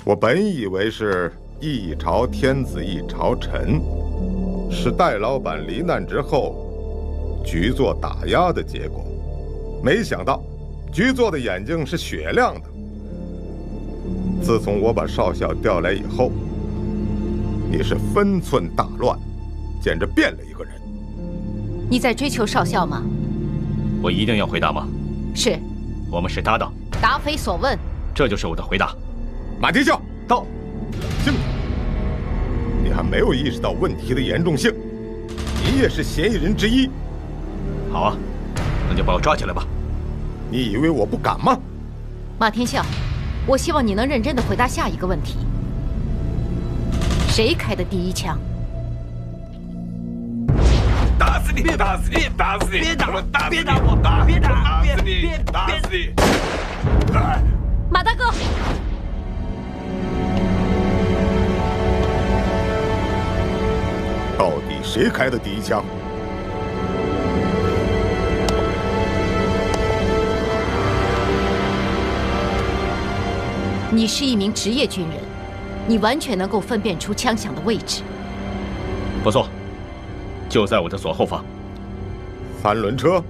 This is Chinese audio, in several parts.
我本以为是一朝天子一朝臣，是戴老板罹难之后，局座打压的结果。没想到，局座的眼睛是雪亮的。自从我把少校调来以后，你是分寸大乱，简直变了一个人。你在追求少校吗？我一定要回答吗？是。我们是搭档。答非所问。这就是我的回答。马天笑，到。进来。你还没有意识到问题的严重性，你也是嫌疑人之一。好啊，那就把我抓起来吧。你以为我不敢吗？马天笑，我希望你能认真地回答下一个问题：谁开的第一枪？打死你！打死你！打死你！别打我！别打我！别打！打死你！打死你！马大哥，到底谁开的第一枪？你是一名职业军人，你完全能够分辨出枪响的位置。不错，就在我的左后方。三轮车？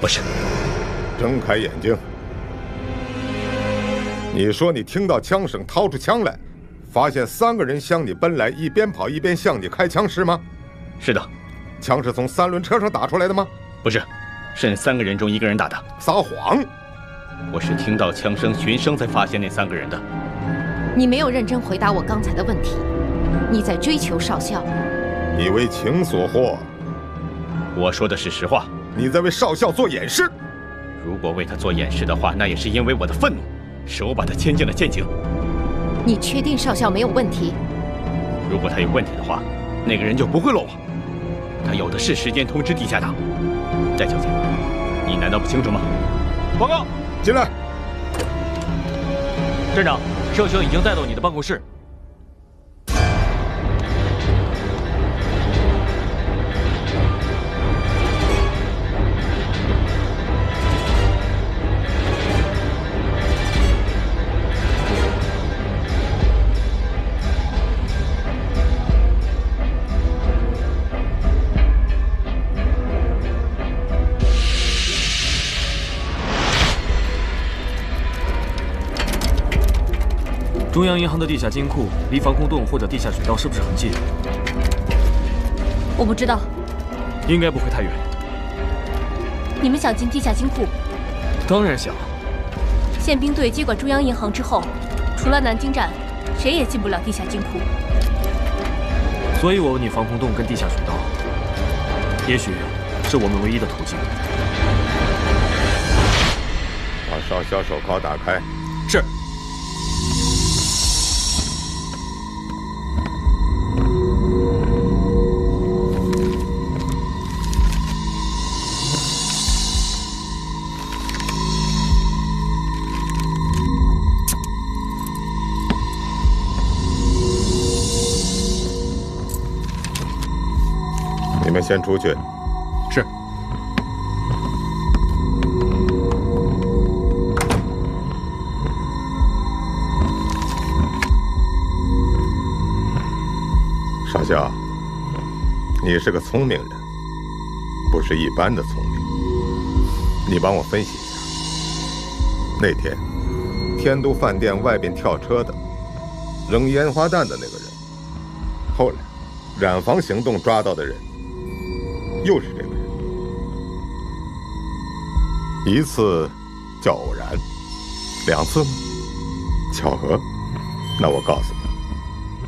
不是。睁开眼睛。你说你听到枪声，掏出枪来，发现3个人向你奔来，一边跑一边向你开枪，是吗？是的。枪是从3轮车上打出来的吗？不是，是3个人中1个人打的。撒谎！我是听到枪声、循声才发现那3个人的。你没有认真回答我刚才的问题。你在追求少校？你为情所惑。我说的是实话。你在为少校做掩饰。如果为他做掩饰的话，那也是因为我的愤怒，是我把他牵进了陷阱。你确定少校没有问题？如果他有问题的话，那个人就不会落网。他有的是时间通知地下党。戴小姐，你难道不清楚吗？报告，进来。站长，少校已经带到你的办公室。中央银行的地下金库离防空洞或者地下水道是不是很近？我不知道。应该不会太远。你们想进地下金库？当然想。宪兵队接管中央银行之后，除了南京站，谁也进不了地下金库。所以我问你，防空洞跟地下水道，也许是我们唯一的途径。把少校手铐打开。是。你们先出去。是。少校，你是个聪明人，不是一般的聪明。你帮我分析一下，那天天都饭店外边跳车的、扔烟花弹的那个人，后来染房行动抓到的人，又是这个人。一次叫偶然，2次吗？巧合？那我告诉你，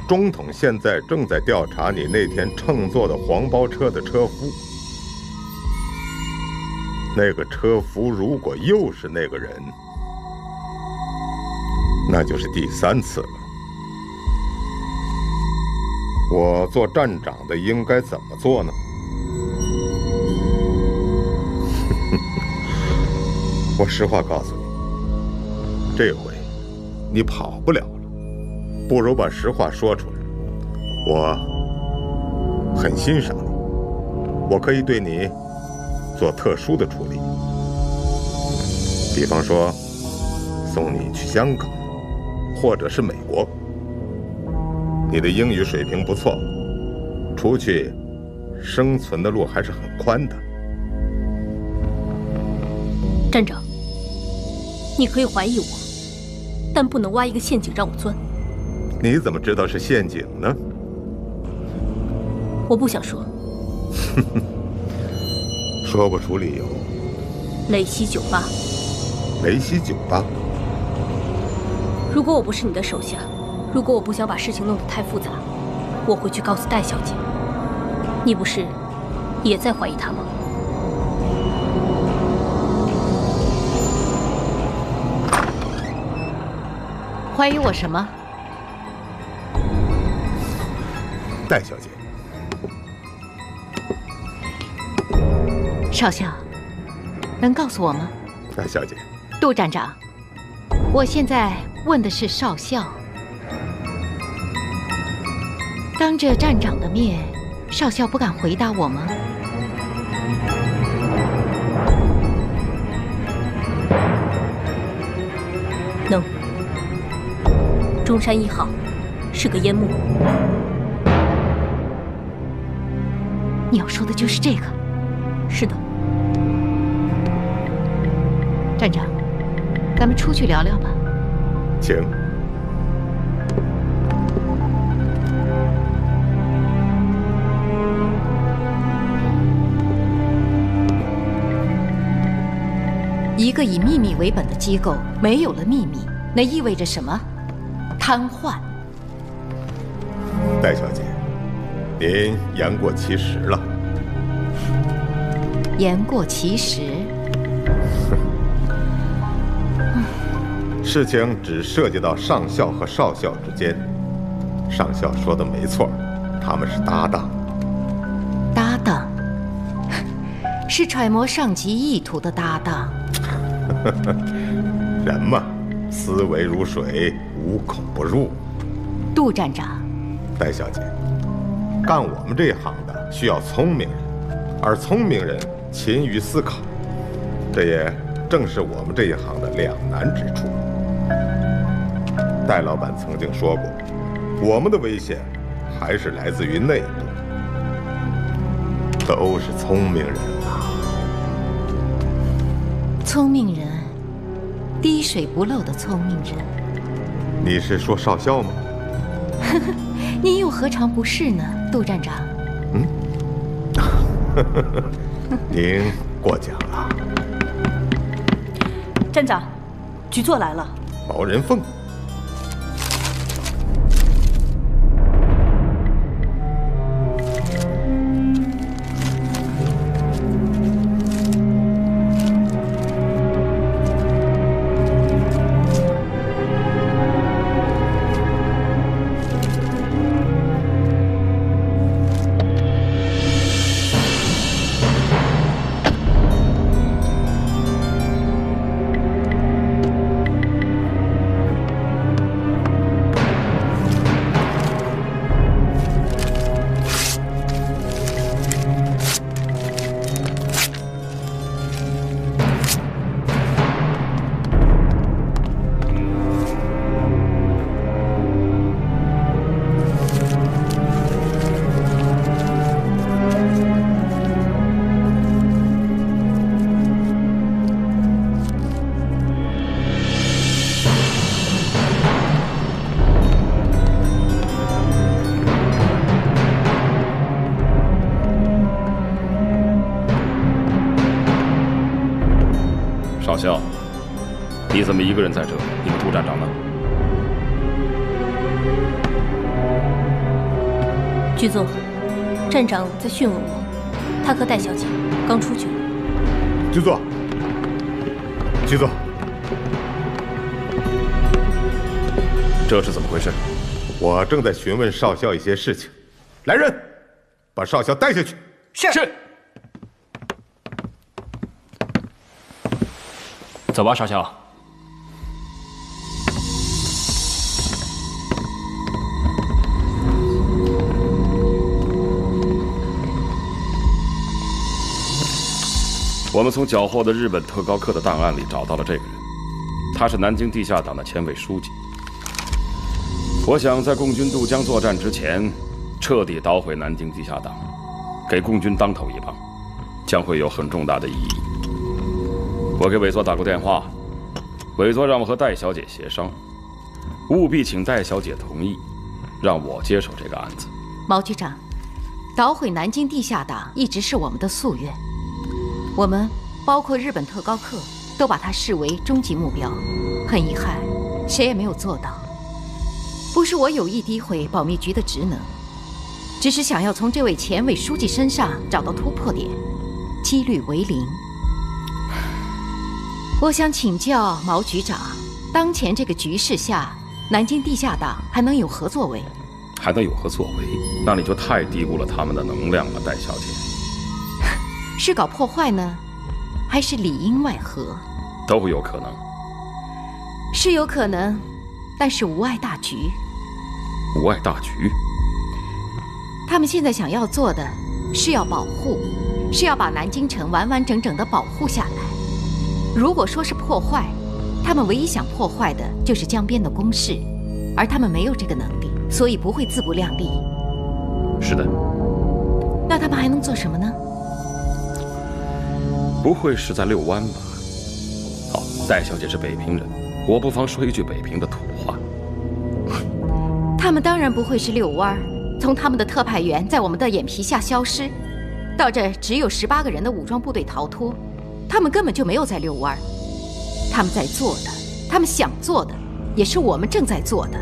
中统现在正在调查你那天乘坐的黄包车的车夫。那个车夫如果又是那个人，那就是第3次了。我做站长的应该怎么做呢？我实话告诉你，这回你跑不了了，不如把实话说出来。我很欣赏你，我可以对你做特殊的处理，比方说送你去香港，或者是美国。你的英语水平不错，出去生存的路还是很宽的。站长，你可以怀疑我，但不能挖一个陷阱让我钻。你怎么知道是陷阱呢？我不想说。说不出理由。雷西酒吧。雷西酒吧。如果我不是你的手下，如果我不想把事情弄得太复杂，我会去告诉戴小姐。你不是也在怀疑她吗？怀疑我什么？戴小姐。少校，能告诉我吗？戴小姐。杜站长，我现在问的是少校。当着站长的面，少校不敢回答我吗？能。中山1号是个烟幕。你要说的就是这个？是的。站长，咱们出去聊聊吧。请。一个以秘密为本的机构没有了秘密，那意味着什么？瘫痪。戴小姐，您言过其实了。言过其实。事情只涉及到上校和少校之间。上校说的没错，他们是搭档。搭档？是揣摩上级意图的搭档。人嘛，思维如水，无孔不入。杜站长。戴小姐，干我们这一行的需要聪明人，而聪明人勤于思考，这也正是我们这一行的两难之处。戴老板曾经说过，我们的危险还是来自于内部，都是聪明人啊。聪明人，滴水不漏的聪明人。你是说少校吗？你又何尝不是呢，杜站长？您过奖了。站长，局座来了。毛人凤。少校，你怎么一个人在这？你们杜站长呢？局座，站长在讯问我，他和戴小姐刚出去了。局座，局座，这是怎么回事？我正在询问少校一些事情。来人，把少校带下去。是。走吧，少校。我们从缴获的日本特高课的档案里找到了这个人，他是南京地下党的前委书记。我想在共军渡江作战之前，彻底捣毁南京地下党，给共军当头一棒，将会有很重大的意义。我给委座打过电话，委座让我和戴小姐协商，务必请戴小姐同意，让我接手这个案子。毛局长，捣毁南京地下党一直是我们的夙愿，我们包括日本特高课都把它视为终极目标。很遗憾，谁也没有做到。不是我有意诋毁保密局的职能，只是想要从这位前委书记身上找到突破点，几率为零。我想请教毛局长，当前这个局势下，南京地下党还能有何作为？还能有何作为？那你就太低估了他们的能量了，戴小姐。是搞破坏呢，还是里应外合？都有可能。是有可能，但是无碍大局。无碍大局？他们现在想要做的是要保护，是要把南京城完完整整地保护下来。如果说是破坏，他们唯一想破坏的就是江边的工事，而他们没有这个能力，所以不会自不量力。是的。那他们还能做什么呢？不会是在遛弯吧？好，戴小姐是北平人，我不妨说一句北平的土话。他们当然不会是遛弯儿。从他们的特派员在我们的眼皮下消失，到这只有18个人的武装部队逃脱，他们根本就没有在遛弯儿。他们在做的，他们想做的，也是我们正在做的。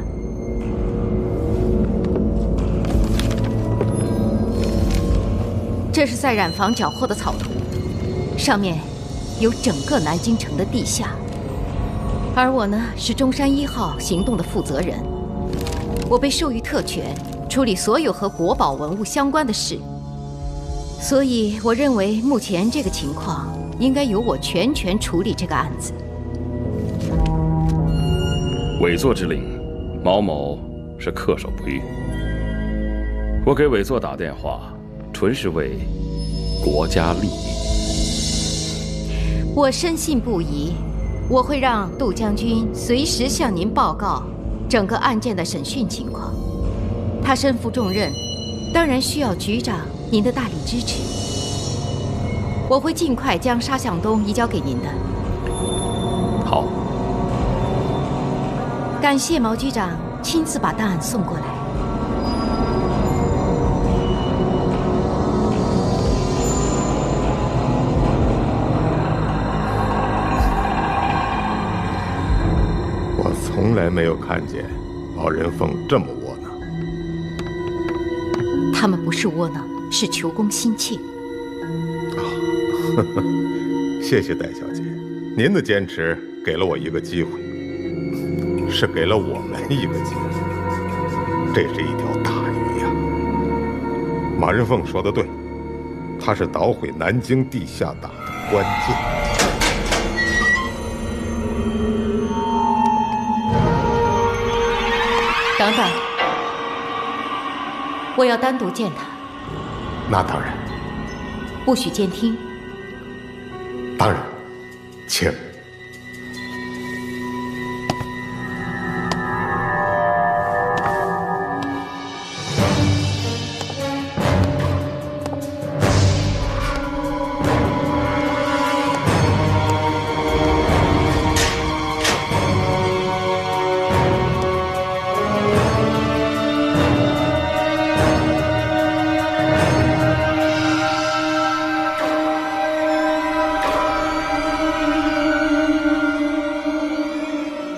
这是在染坊缴获的草图，上面有整个南京城的地下。而我呢，是中山1号行动的负责人，我被授予特权，处理所有和国宝文物相关的事。所以，我认为目前这个情况，应该由我全权处理这个案子。委座之令，毛某是恪守不渝。我给委座打电话，纯是为国家利益。我深信不疑，我会让杜将军随时向您报告整个案件的审讯情况。他身负重任，当然需要局长您的大力支持。我会尽快将沙向东移交给您的。好。感谢毛局长亲自把档案送过来。我从来没有看见毛人凤这么窝囊。他们不是窝囊，是求功心切。谢谢戴小姐，您的坚持给了我一个机会，是给了我们一个机会。这是一条大鱼呀！马人凤说的对，他是捣毁南京地下党的关键。等等，我要单独见他。那当然。不许监听。当然，请。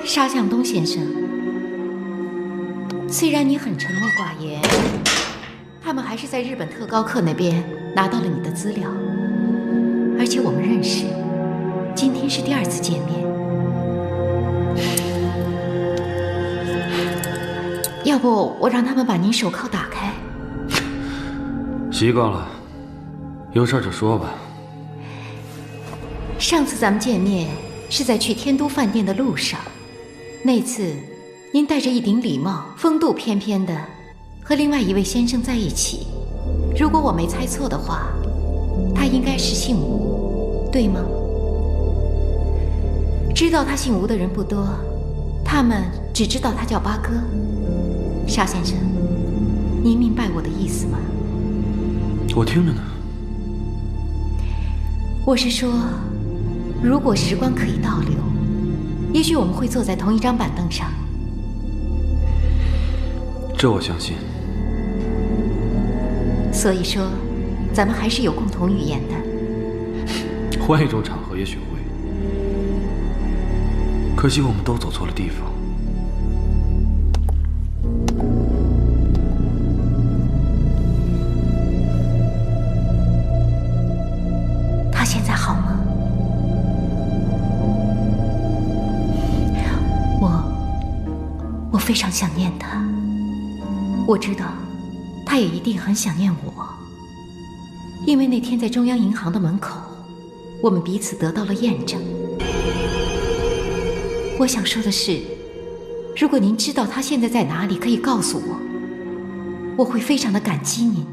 沙向东先生，虽然你很沉默寡言，他们还是在日本特高课那边拿到了你的资料，而且我们认识，今天是第2次见面。要不我让他们把您手铐打开？习惯了，有事就说吧。上次咱们见面是在去天都饭店的路上。那次，您戴着一顶礼帽，风度翩翩的，和另外一位先生在一起。如果我没猜错的话，他应该是姓吴，对吗？知道他姓吴的人不多，他们只知道他叫八哥。沙先生，您明白我的意思吗？我听着呢。我是说，如果时光可以倒流，也许我们会坐在同一张板凳上。这我相信。所以说，咱们还是有共同语言的。换一种场合也许会，可惜我们都走错了地方。他现在好吗？我非常想念他。我知道，他也一定很想念我，因为那天在中央银行的门口，我们彼此得到了验证。我想说的是，如果您知道他现在在哪里，可以告诉我，我会非常的感激您。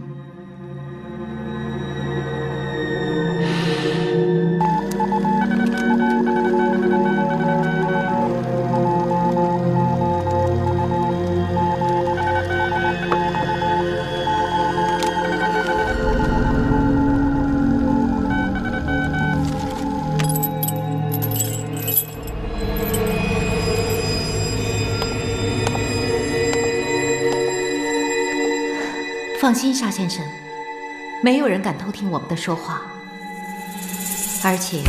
放心，沙先生，没有人敢偷听我们的说话。而且，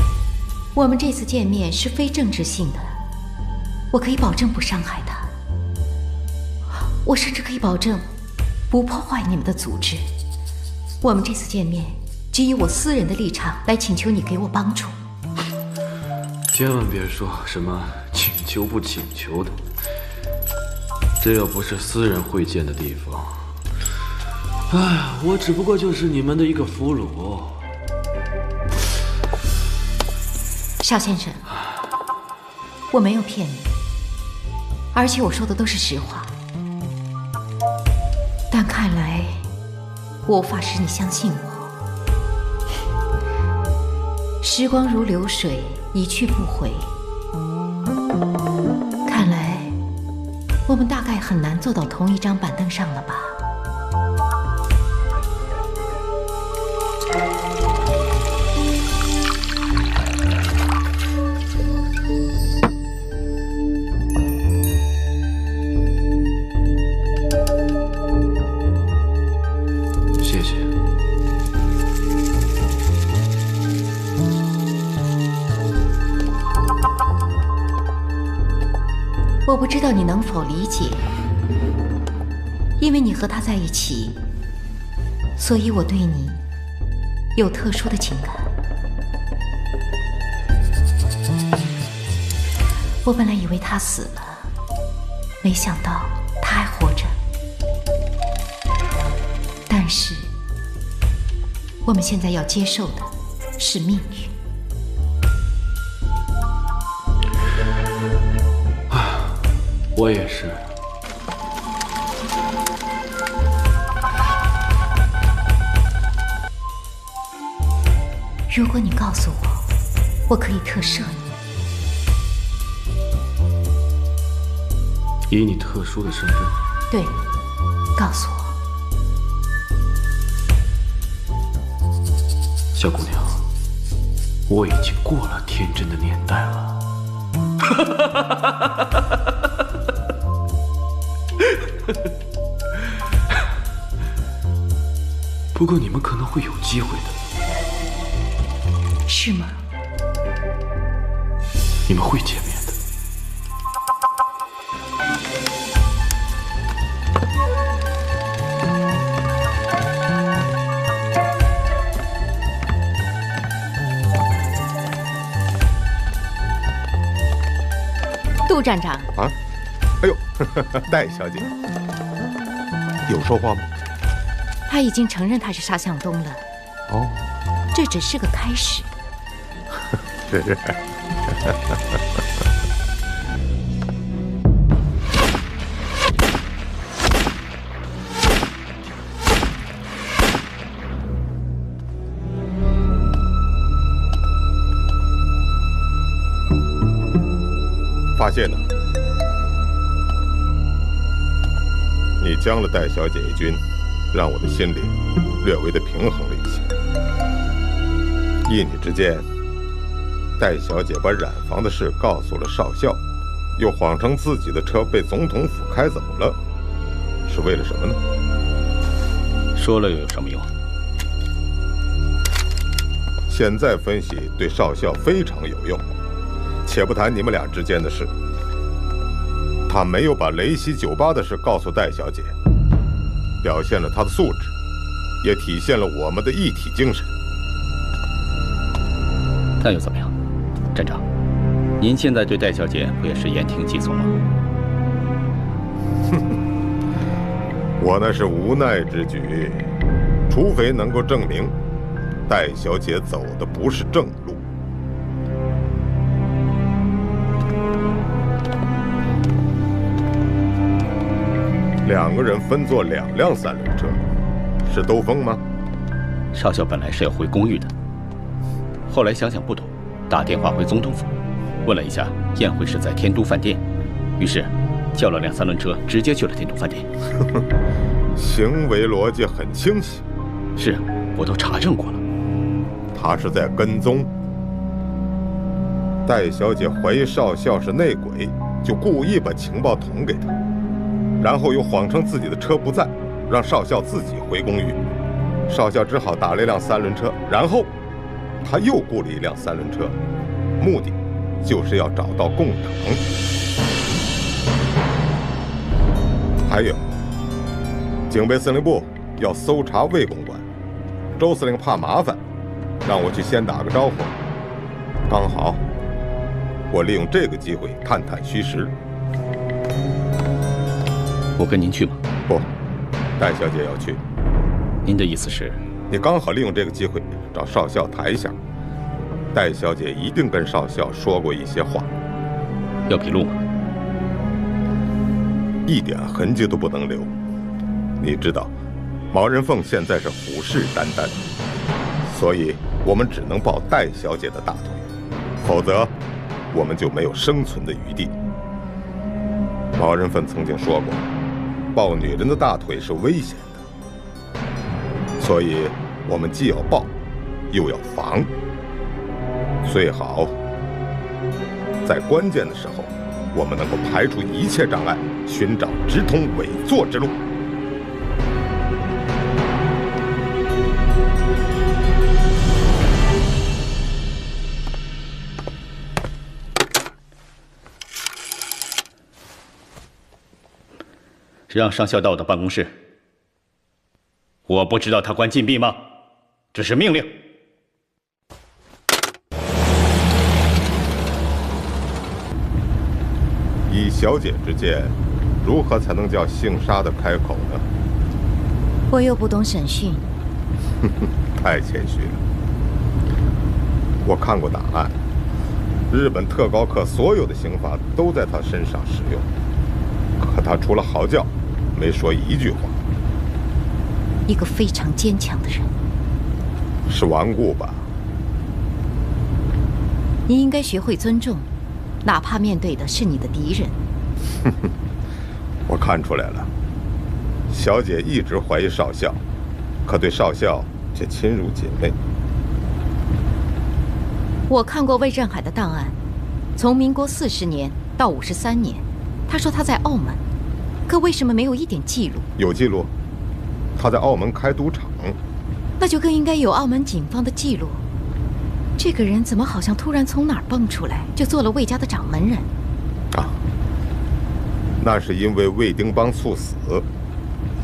我们这次见面是非政治性的，我可以保证不伤害他。我甚至可以保证不破坏你们的组织。我们这次见面，只以我私人的立场来请求你给我帮助。千万别说什么请求不请求的，这又不是私人会见的地方。哎，我只不过就是你们的一个俘虏。邵先生，我没有骗你，而且我说的都是实话。但看来我无法使你相信我。时光如流水，一去不回。看来我们大概很难坐到同一张板凳上了吧？谢谢。我不知道你能否理解，因为你和他在一起，所以我对你有特殊的情感。我本来以为他死了，没想到他还活着。但是，我们现在要接受的是命运。我也是。如果你告诉我，我可以特赦你。以你特殊的身份，对，告诉我。小姑娘，我已经过了天真的年代了。不过你们可能会有机会的。是吗？你们会见面的。杜站长啊，哎呦，戴小姐，有说话吗？他已经承认他是沙向东了。哦，这只是个开始。是。发现呢？将了戴小姐一军，让我的心里略微的平衡了一些。一你之间，戴小姐把染房的事告诉了少校，又谎称自己的车被总统府开走了，是为了什么呢？说了又有什么用？现在分析对少校非常有用。且不谈你们俩之间的事，他没有把雷西酒吧的事告诉戴小姐，表现了他的素质，也体现了我们的一体精神。那又怎么样？站长，您现在对戴小姐不也是言听计从吗？我那是无奈之举，除非能够证明戴小姐走的不是正路。两个人分坐2辆3轮车，是兜风吗？少校本来是要回公寓的，后来想想不妥，打电话回总统府，问了一下宴会是在天都饭店，于是叫了辆3轮车，直接去了天都饭店。行为逻辑很清晰。是，我都查证过了。他是在跟踪。戴小姐怀疑少校是内鬼，就故意把情报捅给他，然后又谎称自己的车不在，让少校自己回公寓。少校只好打了一辆3轮车，然后他又雇了一辆3轮车，目的就是要找到共党。还有，警备司令部要搜查魏公馆，周司令怕麻烦，让我去先打个招呼。刚好，我利用这个机会探探虚实。我跟您去吗？不，戴小姐要去。您的意思是？你刚好利用这个机会找少校谈一下。戴小姐一定跟少校说过一些话。要笔录吗？一点痕迹都不能留。你知道，毛人凤现在是虎视眈眈，所以我们只能抱戴小姐的大腿，否则我们就没有生存的余地。毛人凤曾经说过，抱女人的大腿是危险的，所以我们既要抱，又要防。最好在关键的时候，我们能够排除一切障碍，寻找直通伪作之路。让上校到我的办公室。我不知道他关禁闭吗？这是命令。以小姐之见，如何才能叫姓沙的开口呢？我又不懂审讯。太谦虚了。我看过档案，日本特高课所有的刑罚都在他身上使用，可他除了嚎叫，没说一句话。一个非常坚强的人。是顽固吧？你应该学会尊重，哪怕面对的是你的敌人。我看出来了，小姐一直怀疑少校，可对少校却亲如姐妹。我看过魏振海的档案，从民国40年到53年，他说他在澳门，可为什么没有一点记录？有记录，他在澳门开赌场。那就更应该有澳门警方的记录。这个人怎么好像突然从哪儿蹦出来，就做了魏家的掌门人？啊，那是因为魏丁邦猝死。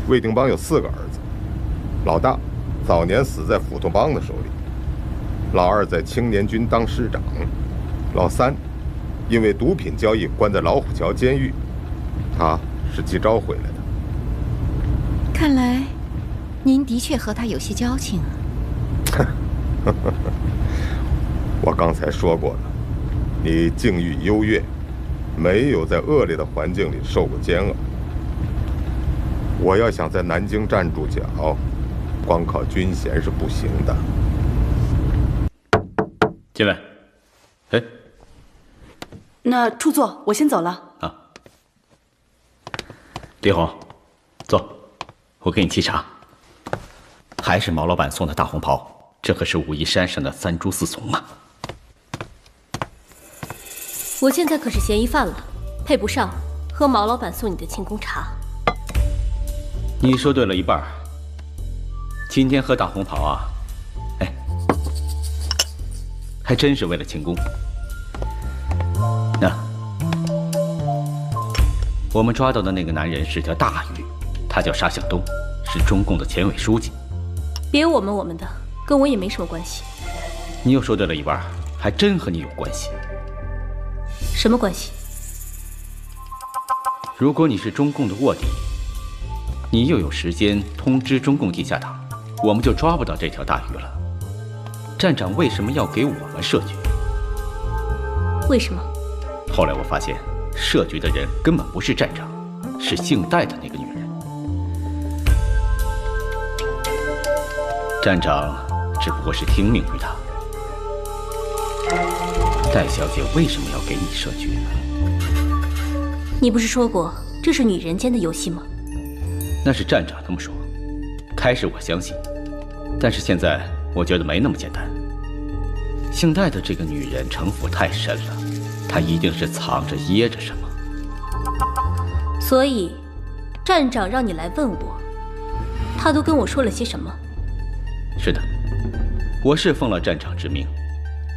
魏丁邦有4个儿子，老大早年死在斧头帮的手里，老二在青年军当师长，老三因为毒品交易关在老虎桥监狱，他是记招回来的。看来您的确和他有些交情啊。我刚才说过了，你境遇优越，没有在恶劣的环境里受过煎熬。我要想在南京站住脚，光靠军衔是不行的。进来。哎，那初坐，我先走了。啊，李红，坐。我给你沏茶。还是毛老板送的大红袍，这可是武夷山上的三株四怂啊！我现在可是嫌疑犯了，配不上喝毛老板送你的庆功茶。你说对了一半。今天喝大红袍啊，哎，还真是为了庆功。那我们抓到的那个男人是条大鱼，他叫沙向东，是中共的前委书记。别我们的，跟我也没什么关系。你又说对了一半，还真和你有关系。什么关系？如果你是中共的卧底，你又有时间通知中共地下党，我们就抓不到这条大鱼了。站长为什么要给我们设局？为什么？后来我发现，设局的人根本不是站长，是姓戴的那个女人。站长只不过是听命于他。戴小姐为什么要给你设局呢？你不是说过这是女人间的游戏吗？那是站长这么说，开始我相信，但是现在我觉得没那么简单。姓戴的这个女人城府太深了，她一定是藏着掖着什么。所以，站长让你来问我，他都跟我说了些什么？是的，我是奉了站长之命，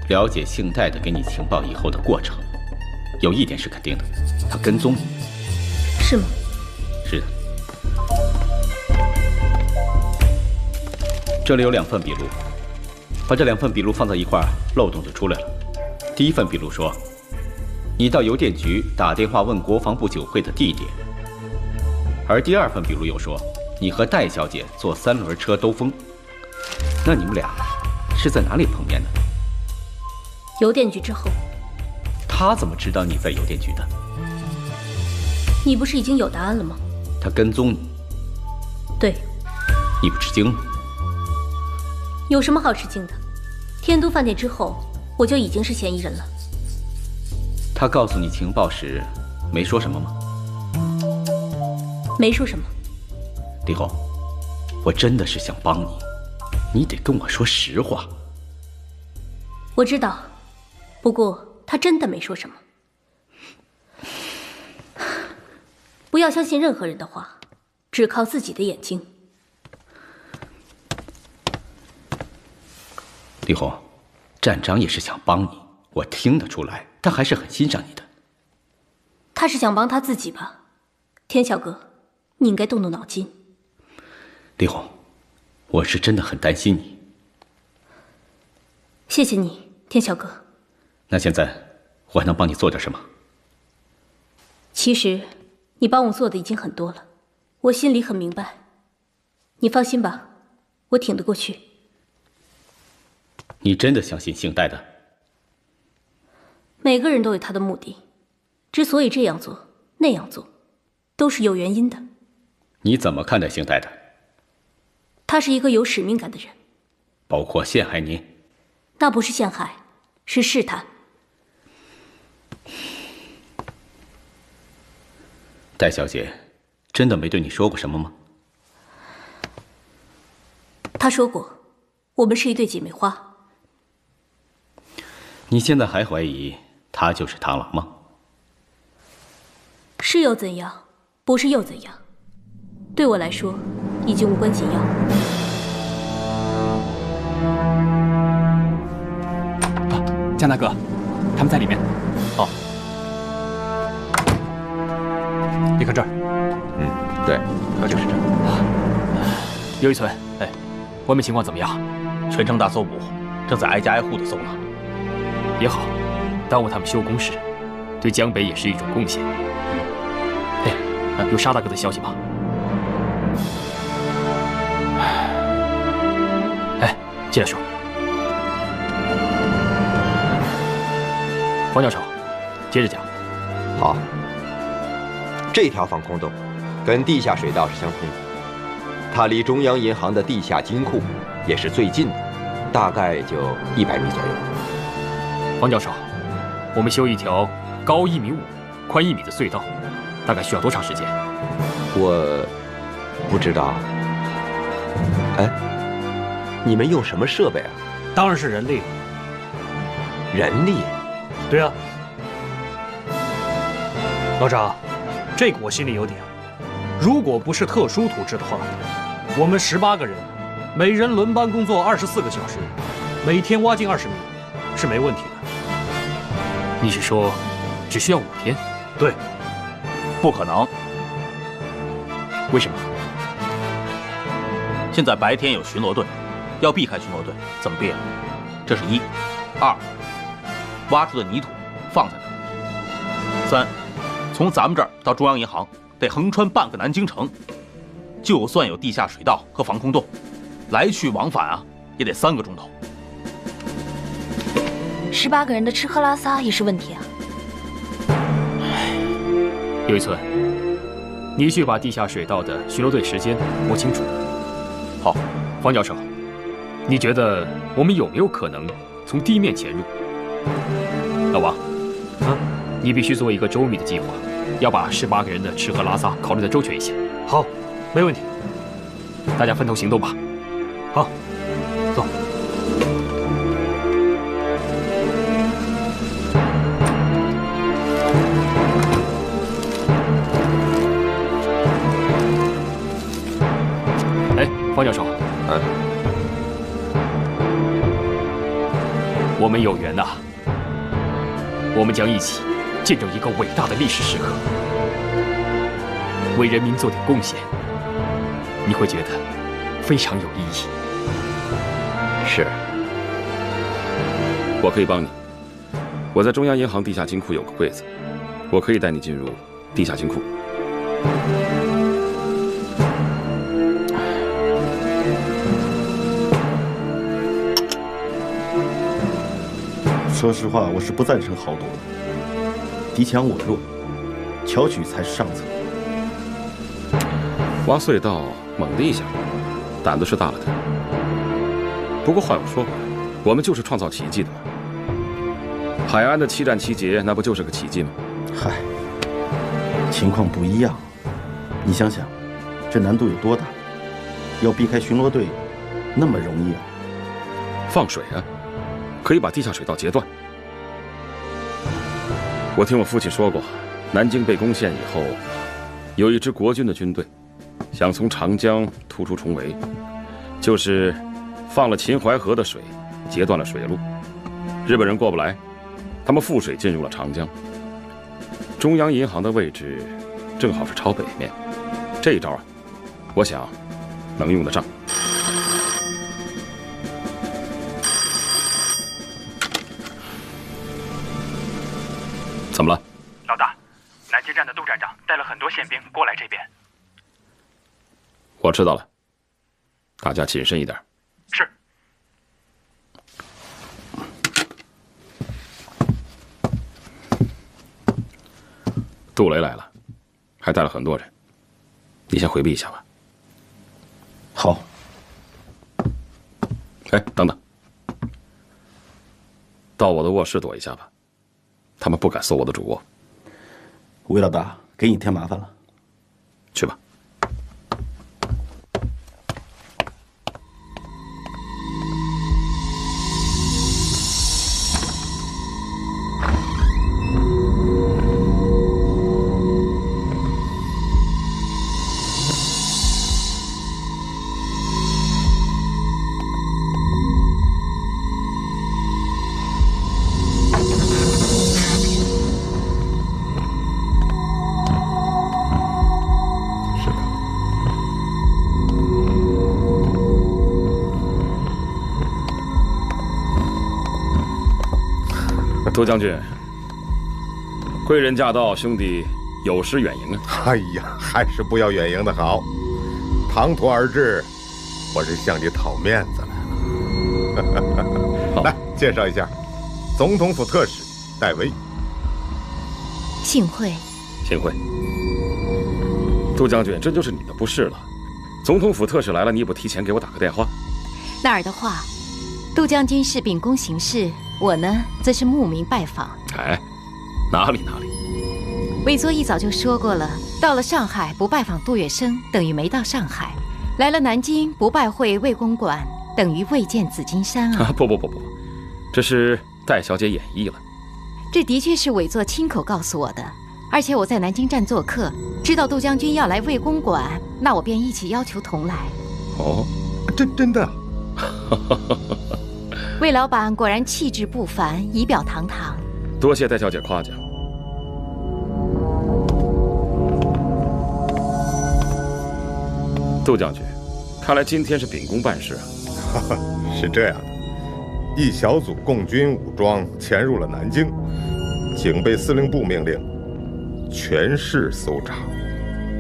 了解姓戴的给你情报以后的过程。有一点是肯定的，他跟踪你。是吗？是的。这里有2份笔录，把这2份笔录放在一块儿，漏洞就出来了。第一份笔录说，你到邮电局打电话问国防部酒会的地点，而第2份笔录又说，你和戴小姐坐3轮车兜风。那你们俩是在哪里碰面的？邮电局之后。他怎么知道你在邮电局的？你不是已经有答案了吗？他跟踪你。对。你不吃惊吗？有什么好吃惊的？天都饭店之后，我就已经是嫌疑人了。他告诉你情报时，没说什么吗？没说什么。李红，我真的是想帮你，你得跟我说实话。我知道，不过他真的没说什么。不要相信任何人的话，只靠自己的眼睛。李红，站长也是想帮你，我听得出来，他还是很欣赏你的。他是想帮他自己吧？天小哥，你应该动动脑筋。李红，我是真的很担心你。谢谢你，天小哥。那现在我还能帮你做点什么？其实你帮我做的已经很多了，我心里很明白。你放心吧，我挺得过去。你真的相信姓戴的？每个人都有他的目的，之所以这样做那样做，都是有原因的。你怎么看待姓戴的？他是一个有使命感的人。包括陷害你？那不是陷害，是试探。戴小姐真的没对你说过什么吗？她说过，我们是一对姐妹花。你现在还怀疑她就是螳螂吗？是又怎样，不是又怎样？对我来说，已经无关紧要。江大哥，他们在里面。哦，你看这儿。对，就是这儿。刘一存，哎，外面情况怎么样？全城大搜捕，正在挨家挨户的搜呢。也好，耽误他们休工时，对江北也是一种贡献。哎，有沙大哥的消息吗？哎，接着说。方教授，接着讲。好，这条防空洞跟地下水道是相通的，它离中央银行的地下金库也是最近的，大概就100米左右。方教授，我们修一条高1.5米、宽1米的隧道，大概需要多长时间？我不知道，哎，你们用什么设备啊？当然是人力。人力？对啊。老长，这个我心里有底啊。如果不是特殊图纸的话，我们18个人，每人轮班工作24个小时，每天挖进20米，是没问题的。你是说，只需要5天？对。不可能。为什么？现在白天有巡逻队，要避开巡逻队，怎么避啊？这是1、2，挖出的泥土放在那儿。3，从咱们这儿到中央银行得横穿半个南京城，就算有地下水道和防空洞，来去往返啊也得3个钟头。18个人的吃喝拉撒也是问题啊。有一村，你去把地下水道的巡逻队时间摸清楚。好，方教授，你觉得我们有没有可能从地面潜入？老王，你必须做一个周密的计划，要把18个人的吃喝拉撒考虑的周全一些。好，没问题。大家分头行动吧。好，走。方教授，我们有缘呐！我们将一起见证一个伟大的历史时刻，为人民做点贡献，你会觉得非常有意义。是，我可以帮你。我在中央银行地下金库有个柜子，我可以带你进入地下金库。说实话，我是不赞成豪赌的。敌强我弱，巧取才是上策。挖隧道猛的一下，胆子是大了点。不过话又说回来，我们就是创造奇迹的嘛。海安的7战7捷，那不就是个奇迹吗？嗨，情况不一样。你想想，这难度有多大？要避开巡逻队，那么容易啊？放水啊！可以把地下水道截断。我听我父亲说过，南京被攻陷以后，有一支国军的军队想从长江突出重围，就是放了秦淮河的水，截断了水路，日本人过不来，他们覆水进入了长江。中央银行的位置正好是朝北面，这一招啊，我想能用得上。怎么了？老大，南京站的杜站长带了很多宪兵过来这边。我知道了，大家谨慎一点。是。杜雷来了，还带了很多人，你先回避一下吧。好。哎，等等，到我的卧室躲一下吧。他们不敢搜我的主卧。魏老大，给你添麻烦了。去吧。杜将军，贵人驾到，兄弟有失远迎啊！哎呀，还是不要远迎的好。唐突而至，我是向你讨面子来了。来，介绍一下，总统府特使戴维。幸会。幸会。杜将军，这就是你的不是了。总统府特使来了，你也不提前给我打个电话。那儿的话，杜将军是秉公行事，我呢则是慕名拜访。哎，哪里。魏作一早就说过了，到了上海不拜访杜月笙，等于没到上海；来了南京不拜会魏公馆，等于未见紫金山啊！不，这是戴小姐演绎了。这的确是委座亲口告诉我的，而且我在南京站做客，知道杜将军要来魏公馆，那我便一起要求同来。哦，真的？魏老板果然气质不凡，仪表堂堂。多谢戴小姐夸奖。杜将军，看来今天是秉公办事啊。是这样的，一小组共军武装潜入了南京，警备司令部命令全市搜查。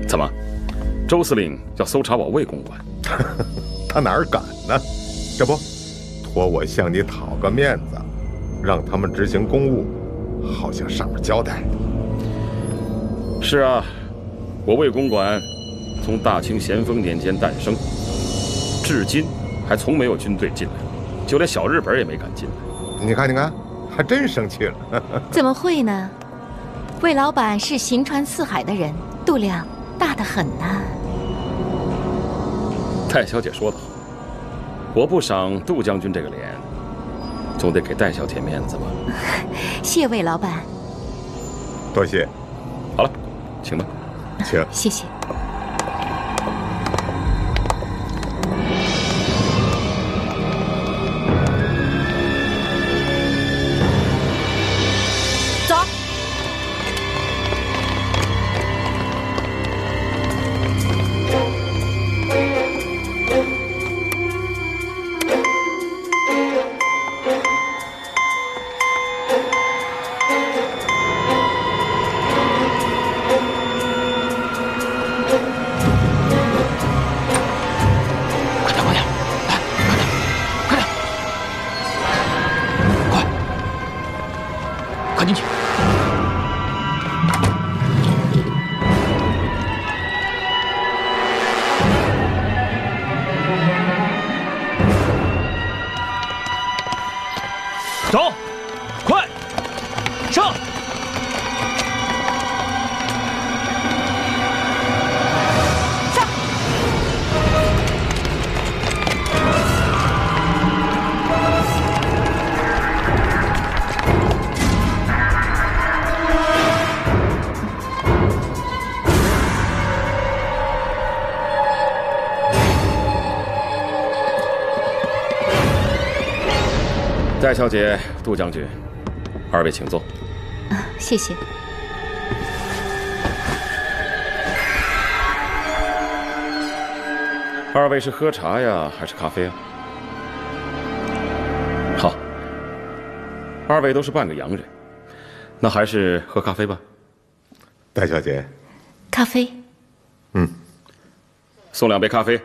怎么，周司令要搜查我魏公馆？他哪儿敢呢？这不，托我向你讨个面子，让他们执行公务，好向上面交代。是啊，我魏公馆从大清咸丰年间诞生，至今还从没有军队进来，就连小日本也没敢进来。你看，还真生气了。怎么会呢？魏老板是行船四海的人，度量大得很呐。戴小姐说得好，我不赏杜将军这个脸，总得给戴小姐面子吧。谢魏老板。多谢。好了，请吧。请。谢谢。走。走，快，上！上！戴小姐、杜将军，二位请坐。谢谢。二位是喝茶呀，还是咖啡啊？好，二位都是半个洋人，那还是喝咖啡吧。戴小姐，咖啡。送2杯咖啡。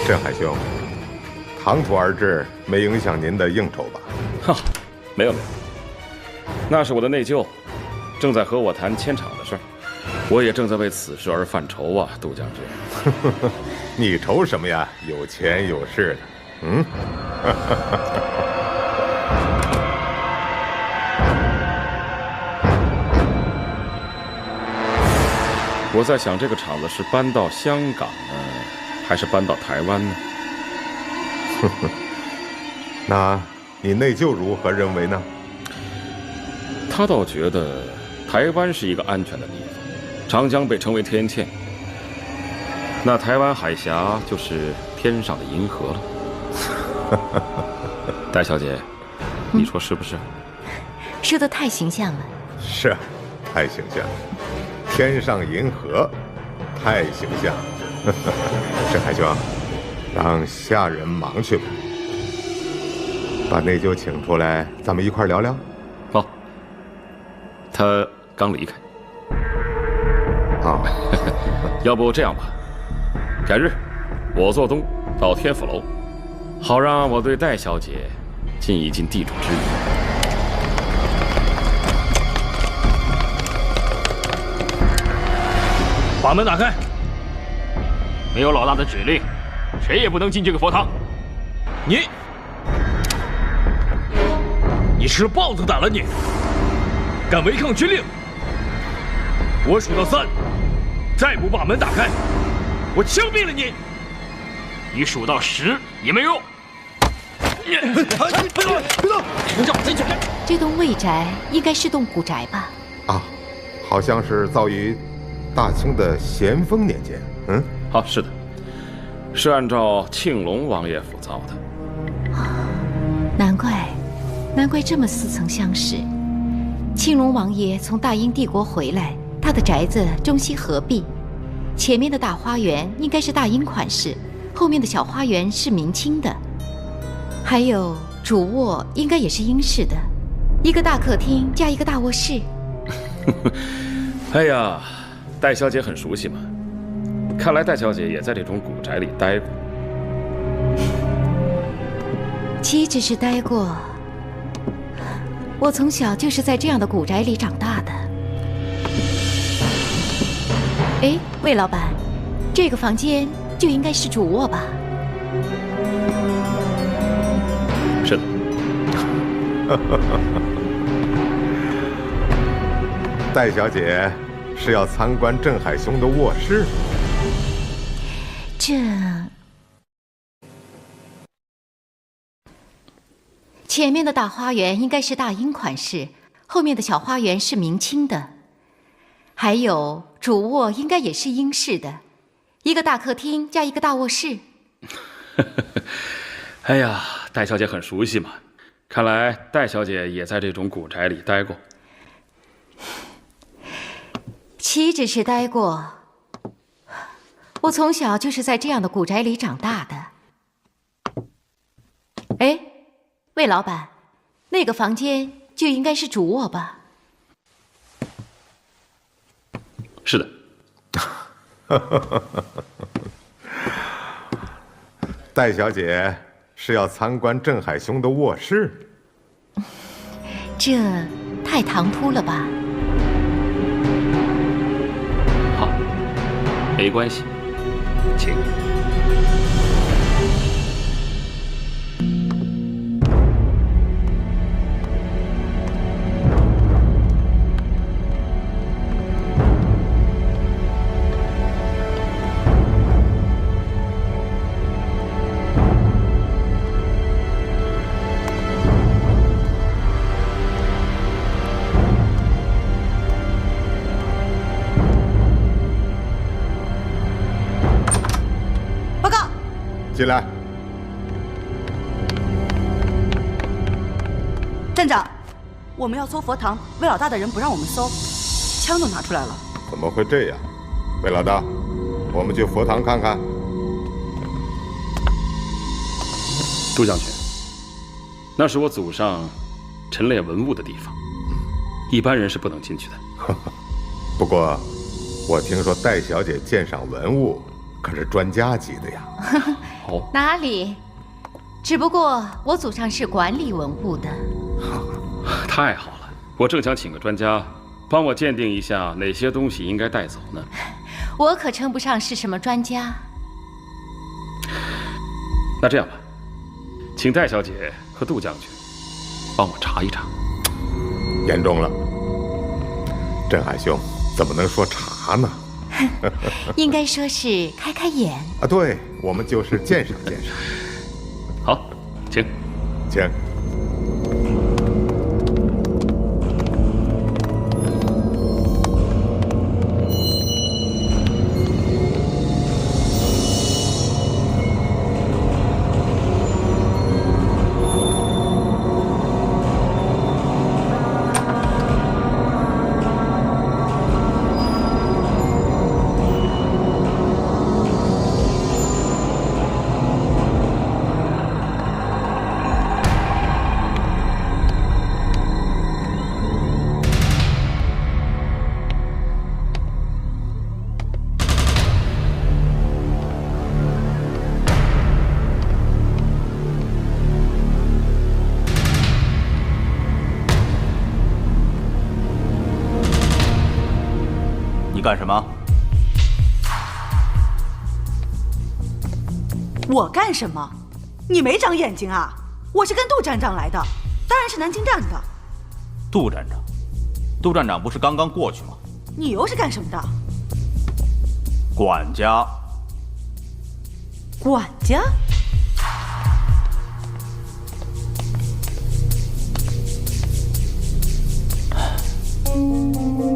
镇海兄，唐突而至，没影响您的应酬吧？哈，没有，那是我的内疚，正在和我谈迁厂的事儿，我也正在为此事而犯愁啊，杜将军。你愁什么呀？有钱有势的，我在想，这个厂子是搬到香港呢，还是搬到台湾呢？那你内疚如何认为呢？他倒觉得台湾是一个安全的地方，长江被称为天堑，那台湾海峡就是天上的银河了。戴小姐，你说是不是？说得太形象了。是，太形象了。天上银河，太形象了。镇海兄，让下人忙去吧。把内疚请出来，咱们一块聊聊。好，他刚离开。啊，要不这样吧，改日我做东到天府楼，好让我对戴小姐尽一尽地主之谊。把门打开！没有老大的指令，谁也不能进这个佛堂。你吃了豹子胆了你！敢违抗军令！我数到3，再不把门打开，我枪毙了你！你数到10也没用。别动！让我进去。这栋魏宅应该是栋古宅吧？啊，好像是造于大清的咸丰年间。嗯，好，是的，是按照庆隆王爷府造的。难怪这么似曾相识。庆隆王爷从大英帝国回来，他的宅子中西合璧，前面的大花园应该是大英款式，后面的小花园是明清的，还有主卧应该也是英式的，一个大客厅加一个大卧室。哎呀，戴小姐很熟悉嘛，看来戴小姐也在这种古宅里待过。岂止是待过，我从小就是在这样的古宅里长大的。哎，魏老板，这个房间就应该是主卧吧？是的。戴小姐是要参观镇海兄的卧室？这前面的大花园应该是大英款式，后面的小花园是明清的，还有主卧应该也是英式的，一个大客厅加一个大卧室。哎呀，戴小姐很熟悉嘛，看来戴小姐也在这种古宅里待过。岂止是待过，我从小就是在这样的古宅里长大的。哎，魏老板，那个房间就应该是主卧吧？是的。戴小姐是要参观镇海兄的卧室？这太唐突了吧？好，没关系，请。进来。站长，我们要搜佛堂，魏老大的人不让我们搜，枪都拿出来了。怎么会这样？魏老大，我们去佛堂看看。杜将军，那是我祖上陈列文物的地方，一般人是不能进去的。不过，我听说戴小姐鉴赏文物可是专家级的呀。哪里？只不过我祖上是管理文物的。太好了，我正想请个专家帮我鉴定一下哪些东西应该带走呢。我可称不上是什么专家。那这样吧，请戴小姐和杜将军帮我查一查。严重了，镇海兄怎么能说查呢？应该说是开开眼啊！对，我们就是鉴赏鉴赏。好，请，请。你干什么？我干什么？你没长眼睛啊？我是跟杜站长来的。当然是南京站的。杜站长，杜站长不是刚刚过去吗？你又是干什么的？管家。管家？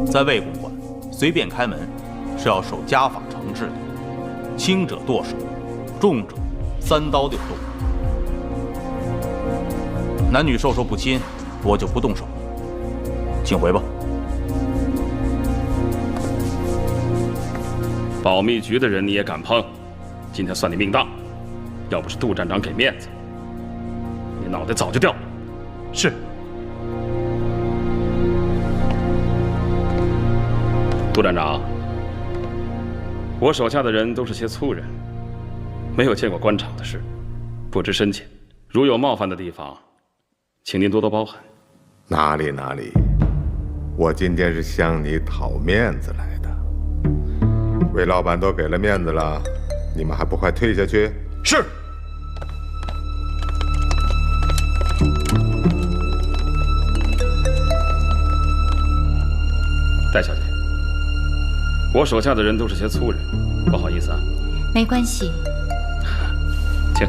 在魏公馆，随便开门是要受家法惩治的，轻者剁手，重者3刀6剁。男女授受不亲，我就不动手了，请回吧。保密局的人你也敢碰？今天算你命大，要不是杜站长给面子，你脑袋早就掉了。是。杜站长，我手下的人都是些粗人，没有见过官场的事，不知深浅。如有冒犯的地方，请您多多包涵。哪里哪里，我今天是向你讨面子来的。魏老板都给了面子了，你们还不快退下去？是。戴小姐，我手下的人都是些粗人，不好意思啊。没关系。请。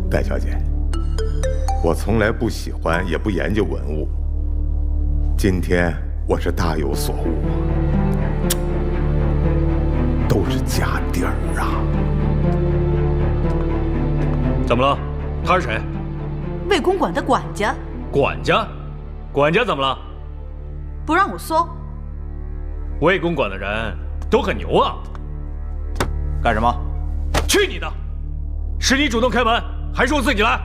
戴小姐，我从来不喜欢也不研究文物，今天我是大有所悟，都是假底儿啊！怎么了？他是谁？魏公馆的管家。管家？管家怎么了？不让我搜。魏公馆的人都很牛啊！干什么？去你的！是你主动开门，还是我自己来？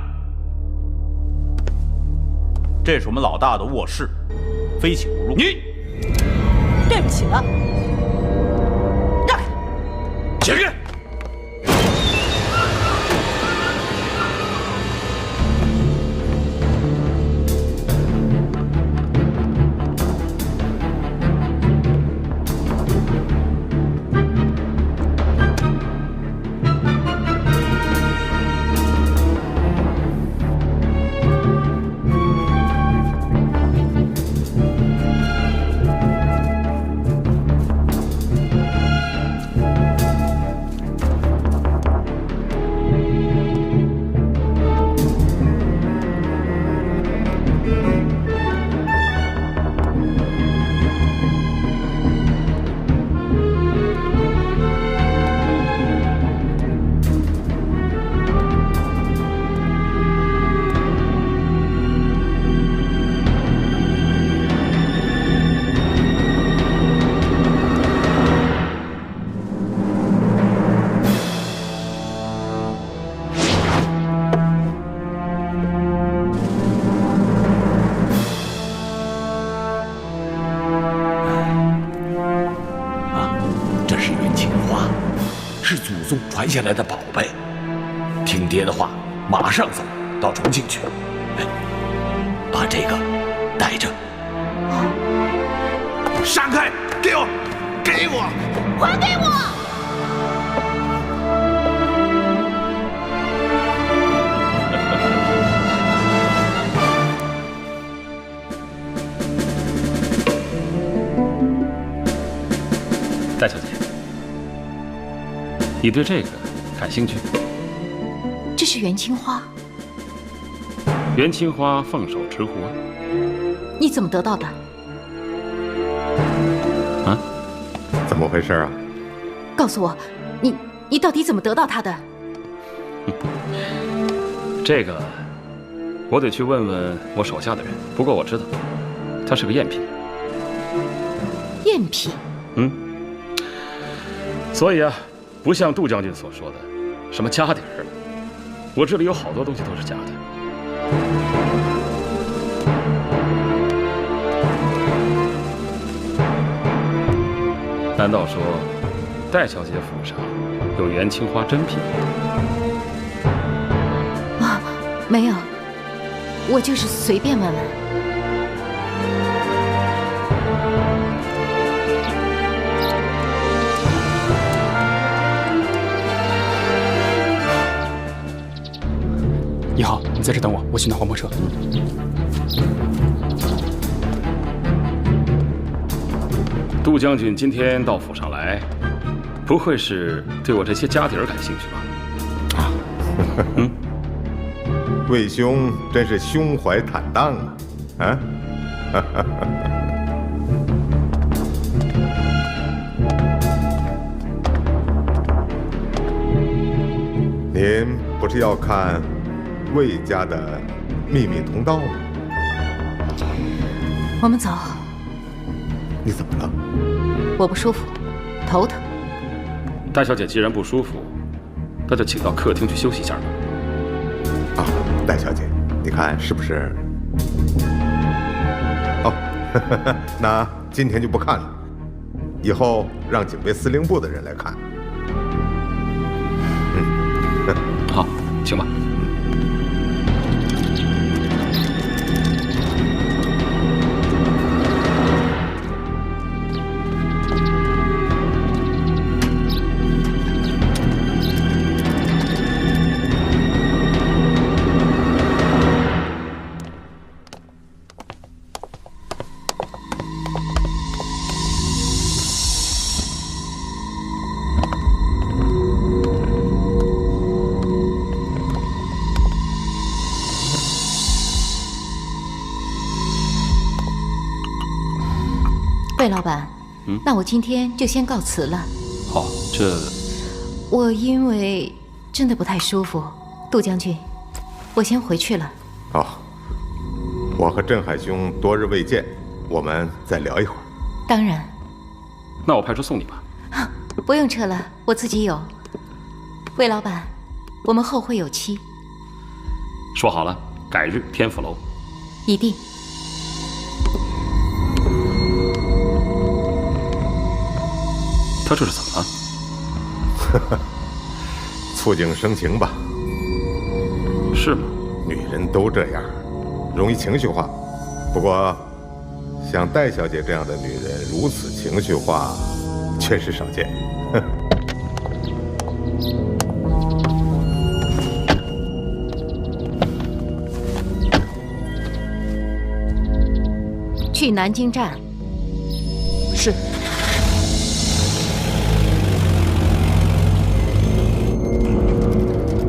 这是我们老大的卧室，非请勿入。你，对不起了，让开！起开！传下来的宝贝，听爹的话，马上走到重庆去。把这个带着。闪开！给我！给我！还给我！戴小姐，你对这个感兴趣？这是元青花。元青花凤手持壶啊！你怎么得到的？啊？怎么回事啊？告诉我，你到底怎么得到它的？这个，我得去问问我手下的人。不过我知道，它是个赝品。赝品？嗯。所以啊，不像杜将军所说的什么家底儿，我这里有好多东西都是假的。难道说戴小姐府上有元青花珍品？啊，没有，我就是随便问问。你好，你在这等我，我去拿黄包车。杜将军今天到府上来，不会是对我这些家底儿感兴趣吧？啊，魏兄真是胸怀坦荡啊！啊，您不是要看魏家的秘密通道吗？我们走。你怎么了？我不舒服，头疼。戴小姐既然不舒服，那就请到客厅去休息一下吧。啊，戴小姐，你看是不是？哦，那今天就不看了，以后让警备司令部的人来看。好，行吧。魏老板，那我今天就先告辞了。好，我因为真的不太舒服，杜将军，我先回去了。哦，我和镇海兄多日未见，我们再聊一会儿。当然。那我派车送你吧。不用车了，我自己有。魏老板，我们后会有期。说好了，改日天府楼。一定。他这是怎么了？触景生情吧。是吗？女人都这样，容易情绪化。不过，像戴小姐这样的女人如此情绪化，确实少见。去南京站。是。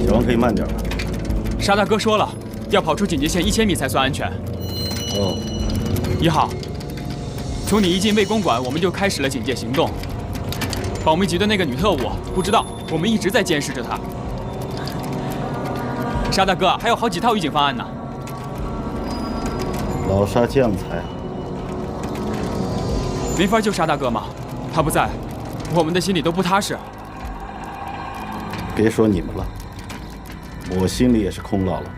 小王可以慢点吗？沙大哥说了，要跑出警戒线1000米才算安全。哦。1号，从你一进魏公馆，我们就开始了警戒行动。保密局的那个女特务不知道，我们一直在监视着她。沙大哥，还有好几套预警方案呢。老沙将才啊！没法救沙大哥吗？他不在，我们的心里都不踏实。别说你们了，我心里也是空落了。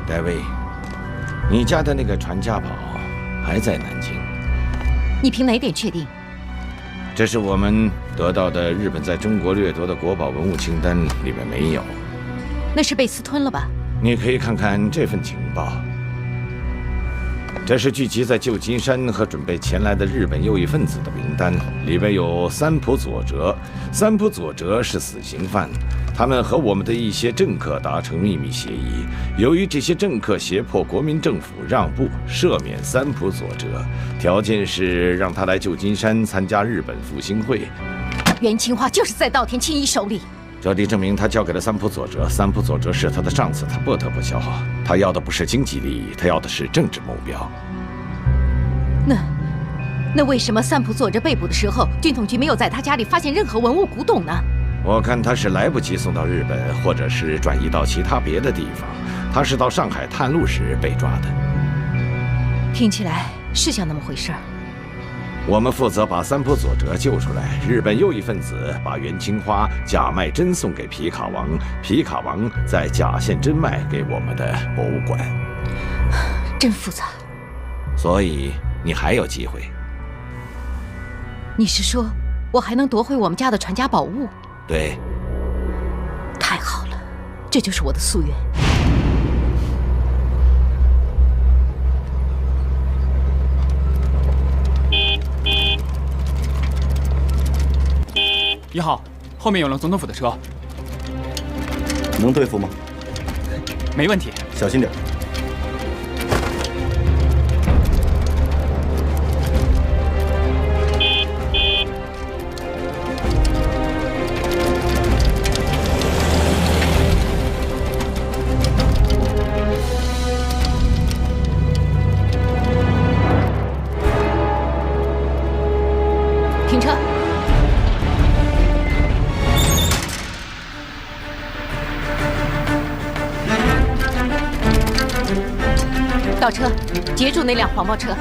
戴卫，你家的那个传家宝还在南京。你凭哪点确定？这是我们得到的日本在中国掠夺的国宝文物清单，里面没有。那是被私吞了吧？你可以看看这份情报。这是聚集在旧金山和准备前来的日本右翼分子的名单，里边有三浦佐哲。三浦佐哲是死刑犯，他们和我们的一些政客达成秘密协议。由于这些政客胁迫国民政府让步，赦免三浦佐哲，条件是让他来旧金山参加日本复兴会。袁清华就是在稻田庆一手里。这里证明他交给了三浦佐哲，三浦佐哲是他的上司，他不得不效仿。他要的不是经济利益，他要的是政治目标。那为什么三浦佐哲被捕的时候，军统局没有在他家里发现任何文物古董呢？我看他是来不及送到日本，或者是转移到其他别的地方。他是到上海探路时被抓的。听起来是像那么回事儿。我们负责把三浦佐哲救出来，日本右翼分子把元青花假卖真送给皮卡王，皮卡王再假献真卖给我们的博物馆。真复杂。所以你还有机会。你是说我还能夺回我们家的传家宝物？对。太好了，这就是我的夙愿。1号，后面有辆总统府的车，能对付吗？没问题，小心点。停车。倒车，截住那辆黄包车。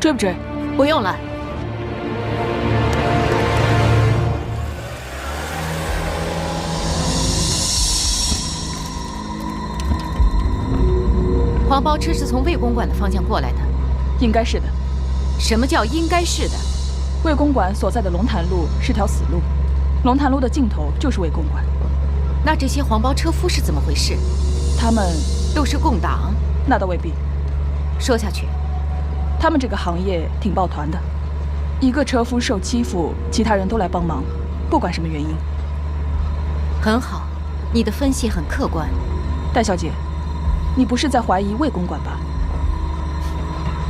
追不追？不用了。黄包车是从魏公馆的方向过来的，应该是的。什么叫应该是的？魏公馆所在的龙潭路是条死路，龙潭路的尽头就是魏公馆。那这些黄包车夫是怎么回事？他们都是共党？那倒未必。说下去。他们这个行业挺抱团的，一个车夫受欺负，其他人都来帮忙，不管什么原因。很好，你的分析很客观。戴小姐，你不是在怀疑魏公馆吧？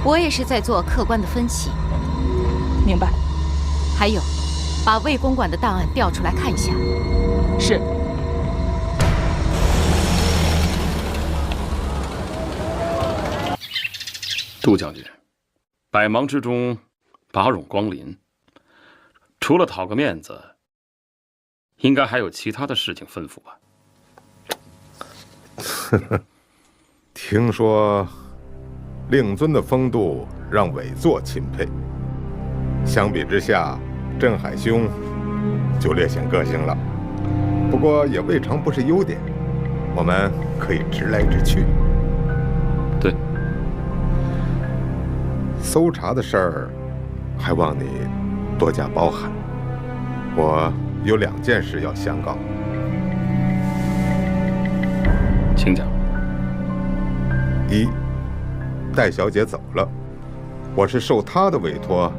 我也是在做客观的分析。明白。还有，把魏公馆的档案调出来看一下。是。杜将军，百忙之中把冗光临，除了讨个面子，应该还有其他的事情吩咐吧？听说令尊的风度让委座钦佩，相比之下，镇海兄就略显个性了。不过也未尝不是优点，我们可以直来直去。对。搜查的事儿，还望你多加包涵。我有2件事要相告。请讲。一，戴小姐走了，我是受她的委托，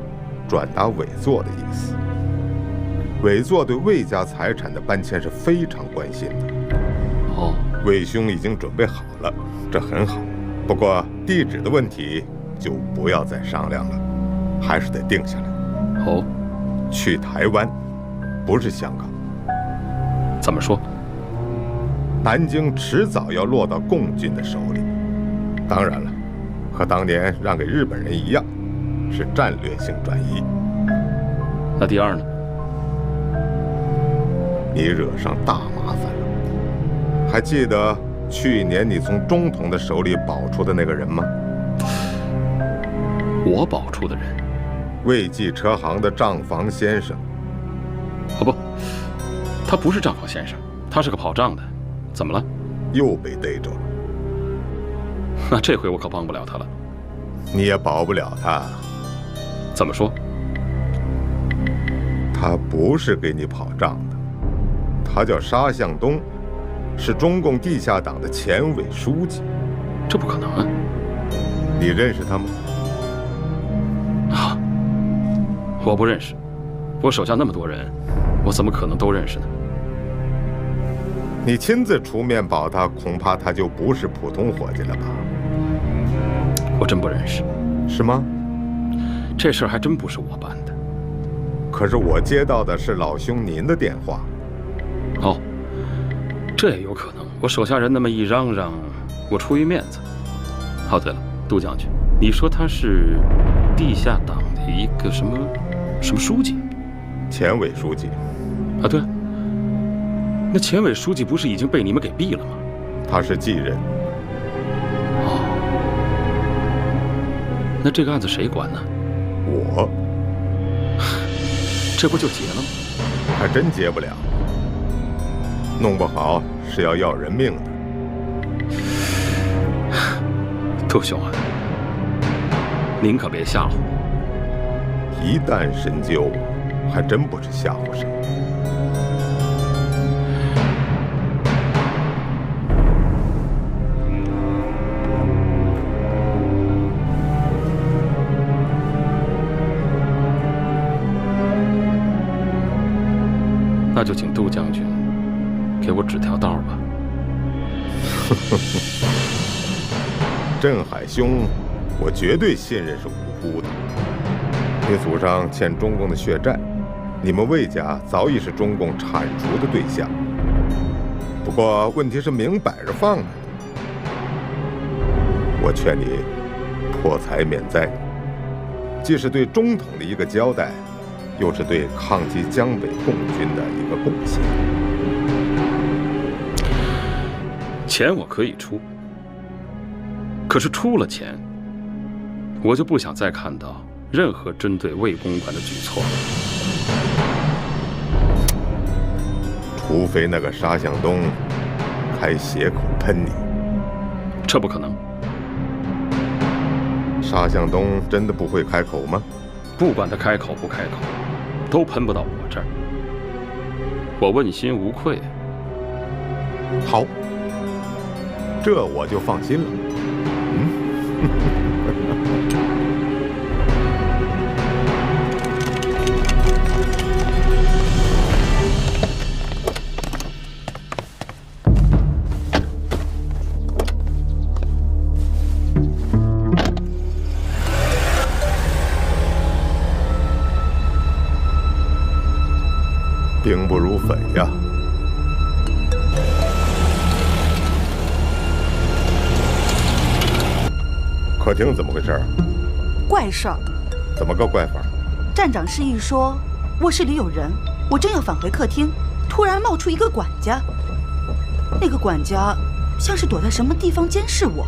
转达委座的意思。委座对魏家财产的搬迁是非常关心的。哦，魏兄已经准备好了，这很好。不过地址的问题就不要再商量了，还是得定下来。哦，去台湾，不是香港。怎么说？南京迟早要落到共军的手里。当然了，和当年让给日本人一样，是战略性转移。那第二呢？你惹上大麻烦了。还记得去年你从中统的手里保出的那个人吗？我保出的人？魏记车行的账房先生。哦不，他不是账房先生，他是个跑账的。怎么了？又被逮着了。那这回我可帮不了他了。你也保不了他。怎么说？他不是给你跑账的，他叫沙向东，是中共地下党的前委书记。这不可能啊！你认识他吗？啊，我不认识。我手下那么多人，我怎么可能都认识呢？你亲自出面保他，恐怕他就不是普通伙计了吧？我真不认识。是吗？这事儿还真不是我办的。可是我接到的是老兄您的电话。哦，这也有可能。我手下人那么一嚷嚷，我出于面子。哦，对了，杜将军，你说他是地下党的一个什么书记？前委书记。啊，对。那前委书记不是已经被你们给毙了吗？他是继任。哦，那这个案子谁管呢？我。这不就结了吗？还真结不了，弄不好是要人命的。杜兄啊，您可别吓唬我。一旦深究，还真不是吓唬谁。那就请杜将军给我指条道吧。镇海兄，我绝对信任是无辜的。你祖上欠中共的血债，你们魏家早已是中共铲除的对象。不过问题是明摆着放着的。我劝你破财免灾，既是对中统的一个交代，又是对抗击江北共军的一个贡献。钱我可以出，可是出了钱，我就不想再看到任何针对魏公馆的举措了。除非那个沙向东开血口喷你。这不可能。沙向东真的不会开口吗？不管他开口不开口，都喷不到我这儿。我问心无愧。好，这我就放心了。兵不如匪呀！客厅怎么回事？怪事儿。怎么个怪法？站长示意说卧室里有人，我正要返回客厅，突然冒出一个管家。那个管家像是躲在什么地方监视我，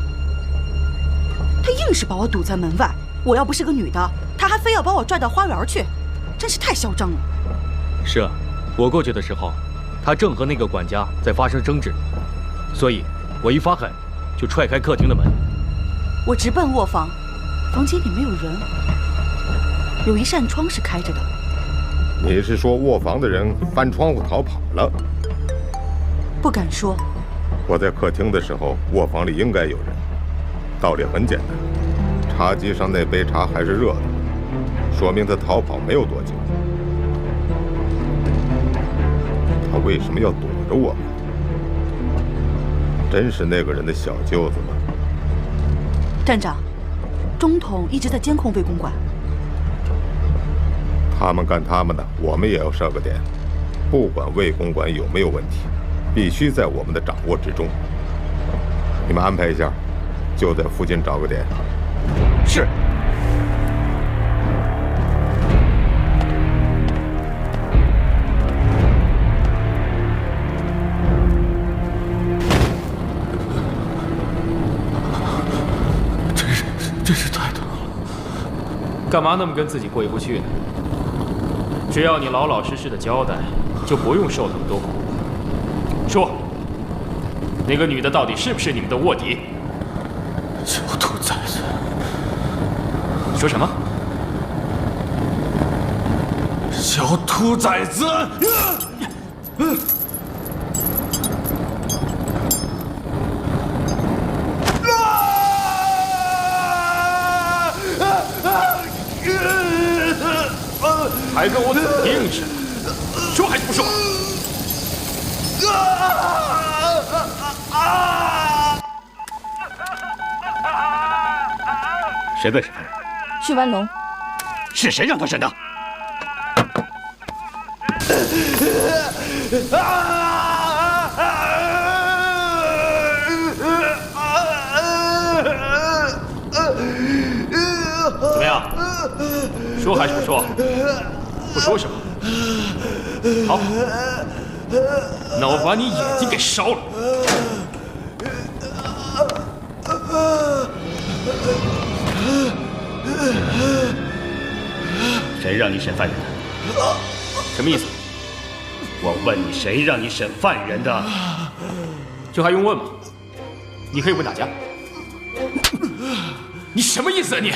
他硬是把我堵在门外。我要不是个女的，他还非要把我拽到花园去，真是太嚣张了。是啊。我过去的时候，他正和那个管家在发生争执，所以我一发狠就踹开客厅的门。我直奔卧房，房间里没有人，有一扇窗是开着的。你是说卧房的人翻窗户逃跑了？不敢说。我在客厅的时候，卧房里应该有人。道理很简单，茶几上那杯茶还是热的，说明他逃跑没有多久。他为什么要躲着我们？真是那个人的小舅子吗？站长，中统一直在监控魏公馆。他们干他们的，我们也要设个点。不管魏公馆有没有问题，必须在我们的掌握之中。你们安排一下，就在附近找个点。是。真是太疼了，干嘛那么跟自己过意不去呢？只要你老老实实的交代，就不用受那么多苦。说，那个女的到底是不是你们的卧底？小兔崽子！你说什么？小兔崽子！还跟我死硬似的，说还是不说？谁在审犯人？许万龙。是谁让他审的？怎么样？说还是不说？不说是吧？好，那我把你眼睛给烧了。谁让你审犯人的？什么意思？我问你，谁让你审犯人的？这还用问吗？你可以问大家。你什么意思啊你？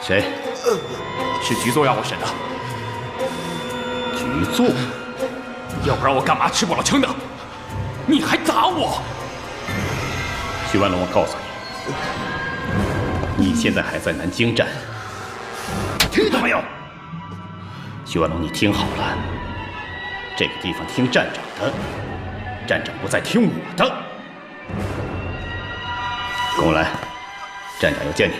谁？是局座让我审的。局座？要不然我干嘛吃饱了撑的？你还打我？许万龙，我告诉你，你现在还在南京站，听到没有？许万龙，你听好了，这个地方听站长的，站长不再听我的。跟我来，站长要见你。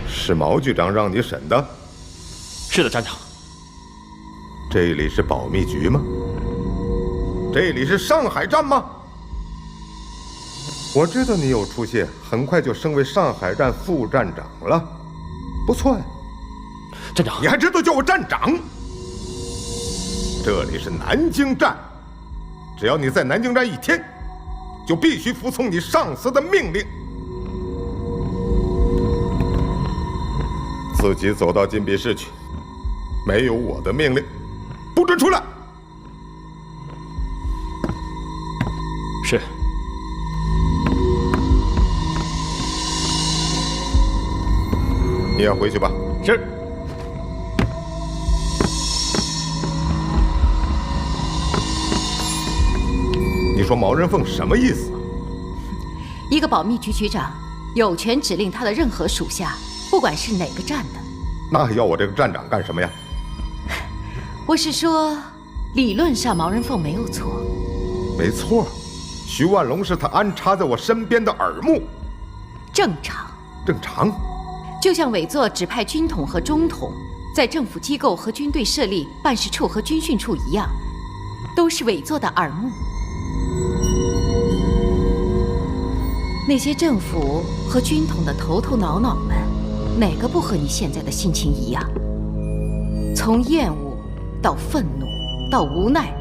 是毛局长让你审的？是的，站长。这里是保密局吗？这里是上海站吗？我知道你有出息，很快就升为上海站副站长了，不错呀。站长，你还知道叫我站长？这里是南京站，只要你在南京站一天，就必须服从你上司的命令。自己走到禁闭室去，没有我的命令，不准出来。是。你也回去吧。是。你说毛人凤什么意思？一个保密局局长有权指令他的任何属下，不管是哪个站的。那还要我这个站长干什么呀？我是说，理论上毛人凤没有错。没错，徐万龙是他安插在我身边的耳目。正常。正常。就像委座指派军统和中统在政府机构和军队设立办事处和军训处一样，都是委座的耳目。那些政府和军统的头头脑脑们，哪个不和你现在的心情一样？从厌恶到愤怒，到无奈，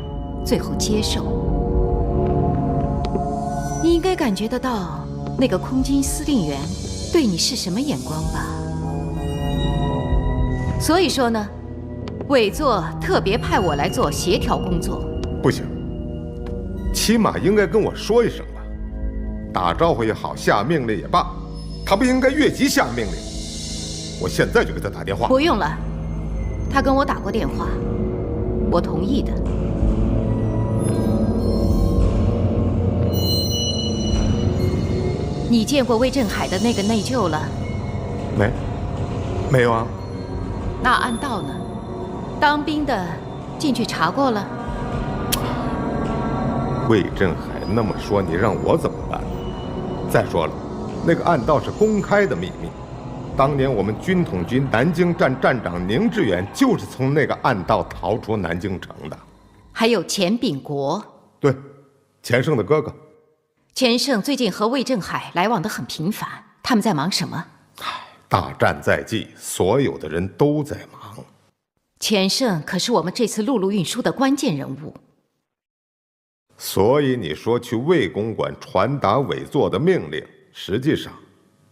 最后接受。你应该感觉得到那个空军司令员对你是什么眼光吧？所以说呢，委座特别派我来做协调工作。不行，起码应该跟我说一声吧。打招呼也好，下命令也罢，他不应该越级下命令。我现在就给他打电话。不用了，他跟我打过电话，我同意的。你见过魏振海的那个内疚了？没有啊。那安道呢？当兵的进去查过了？魏振海那么说，你让我怎么办？再说了，那个暗道是公开的秘密。当年我们军统军南京站站长宁致远就是从那个暗道逃出南京城的。还有钱秉国。对，钱胜的哥哥。钱胜最近和魏振海来往得很频繁，他们在忙什么？大战在即，所有的人都在忙。钱胜可是我们这次陆路运输的关键人物。所以你说去魏公馆传达委座的命令，实际上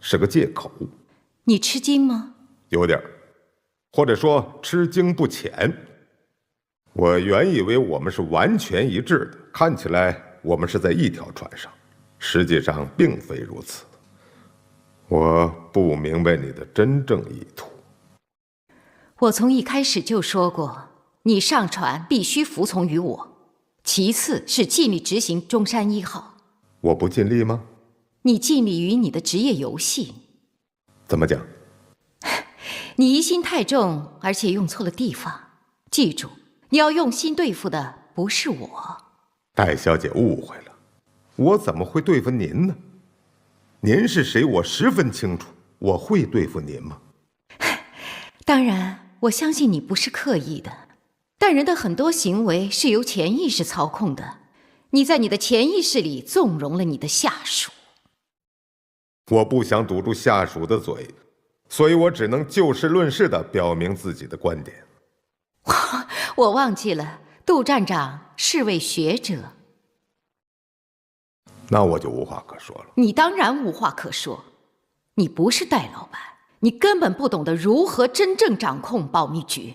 是个借口。你吃惊吗？有点，或者说吃惊不浅。我原以为我们是完全一致的，看起来我们是在一条船上，实际上并非如此。我不明白你的真正意图。我从一开始就说过，你上船必须服从于我，其次是尽力执行中山1号。我不尽力吗？你尽力于你的职业游戏。怎么讲？你疑心太重，而且用错了地方。记住，你要用心对付的不是我。戴小姐误会了，我怎么会对付您呢？您是谁，我十分清楚。我会对付您吗？当然，我相信你不是刻意的，但人的很多行为是由潜意识操控的。你在你的潜意识里纵容了你的下属。我不想堵住下属的嘴，所以我只能就事论事地表明自己的观点。我忘记了，杜站长是位学者。那我就无话可说了。你当然无话可说，你不是戴老板，你根本不懂得如何真正掌控保密局。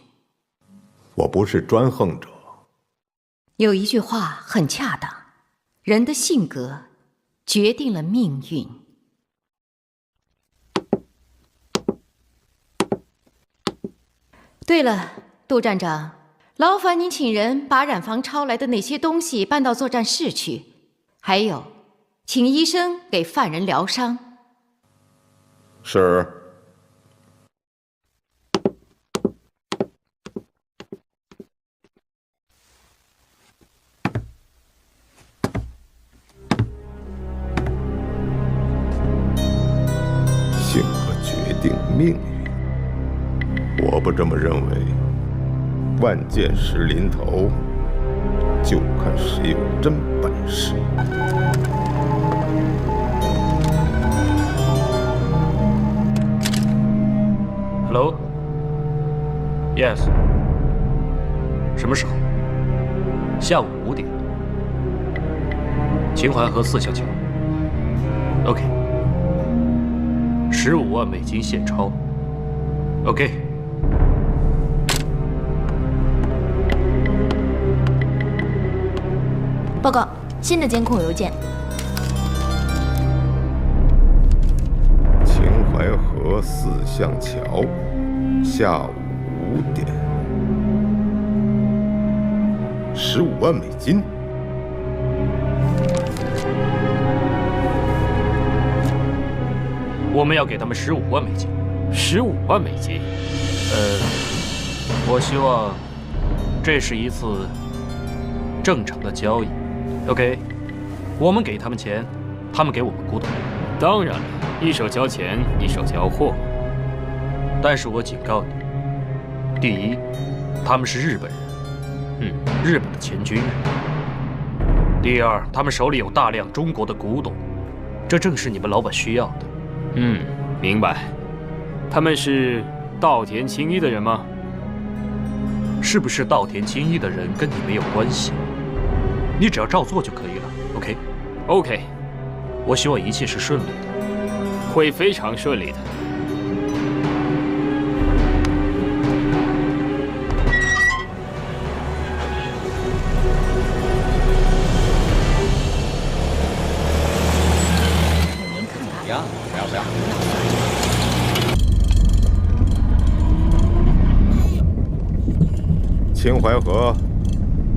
我不是专横者。有一句话很恰当，人的性格决定了命运。对了，杜站长，劳烦您请人把染房抄来的那些东西搬到作战室去，还有，请医生给犯人疗伤。是。性格决定命运。我不这么认为，万箭石临头，就看谁有真本事。Hello? Yes. 什么时候？下午5点。秦淮河4巷桥。OK。15万美金现钞。OK。报告，新的监控邮件。秦淮河4巷桥，下午5点，15万美金。我们要给他们15万美金，15万美金。我希望这是一次正常的交易。OK， 我们给他们钱，他们给我们古董。当然了，一手交钱，一手交货。但是我警告你，第一，他们是日本人，日本的前军人。第二，他们手里有大量中国的古董，这正是你们老板需要的。明白。他们是稻田青衣的人吗？是不是稻田青衣的人跟你没有关系，你只要照做就可以了。OK， 我希望一切是顺利的，会非常顺利的。不要。秦淮河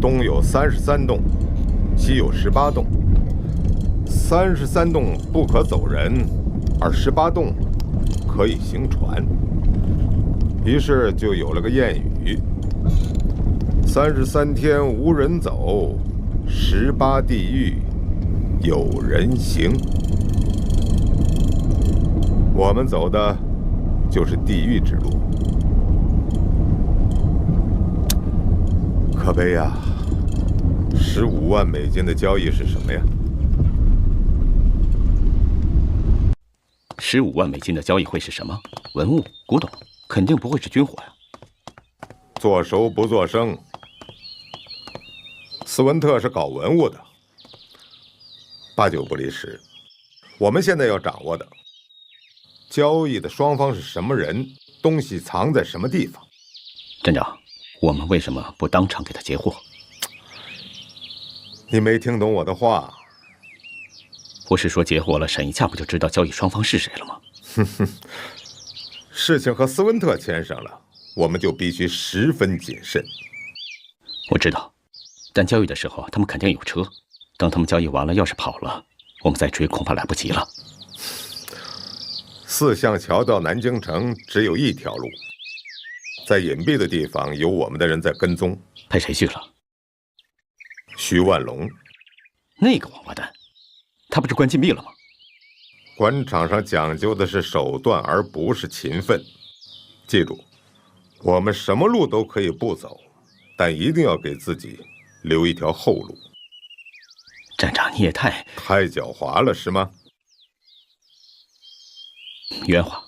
东有33栋，西有18栋。33栋不可走人，而18栋可以行船。于是就有了个谚语：33天无人走，18地狱有人行。我们走的就是地狱之路。可悲呀！15万美金的交易是什么呀？15万美金的交易会是什么？文物、古董，肯定不会是军火呀。做熟不做生。斯文特是搞文物的，8九不离十。我们现在要掌握的，交易的双方是什么人，东西藏在什么地方。镇长，我们为什么不当场给他截获？你没听懂我的话。不是说截获了，审一下不就知道交易双方是谁了吗？哼哼，事情和斯温特签上了，我们就必须十分谨慎。我知道，但交易的时候他们肯定有车，等他们交易完了，要是跑了，我们再追恐怕来不及了。四巷桥到南京城只有一条路，在隐蔽的地方有我们的人在跟踪。派谁去了？徐万龙。那个王八蛋，他不是关禁闭了吗？官场上讲究的是手段，而不是勤奋。记住，我们什么路都可以不走，但一定要给自己留一条后路。站长，你也太狡猾了，是吗？圆滑，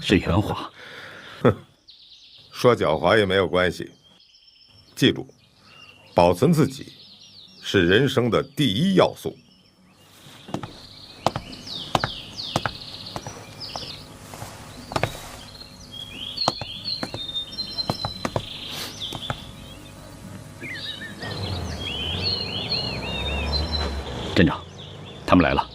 是圆滑。哼，说狡猾也没有关系。记住，保存自己是人生的第一要素。镇长，他们来了。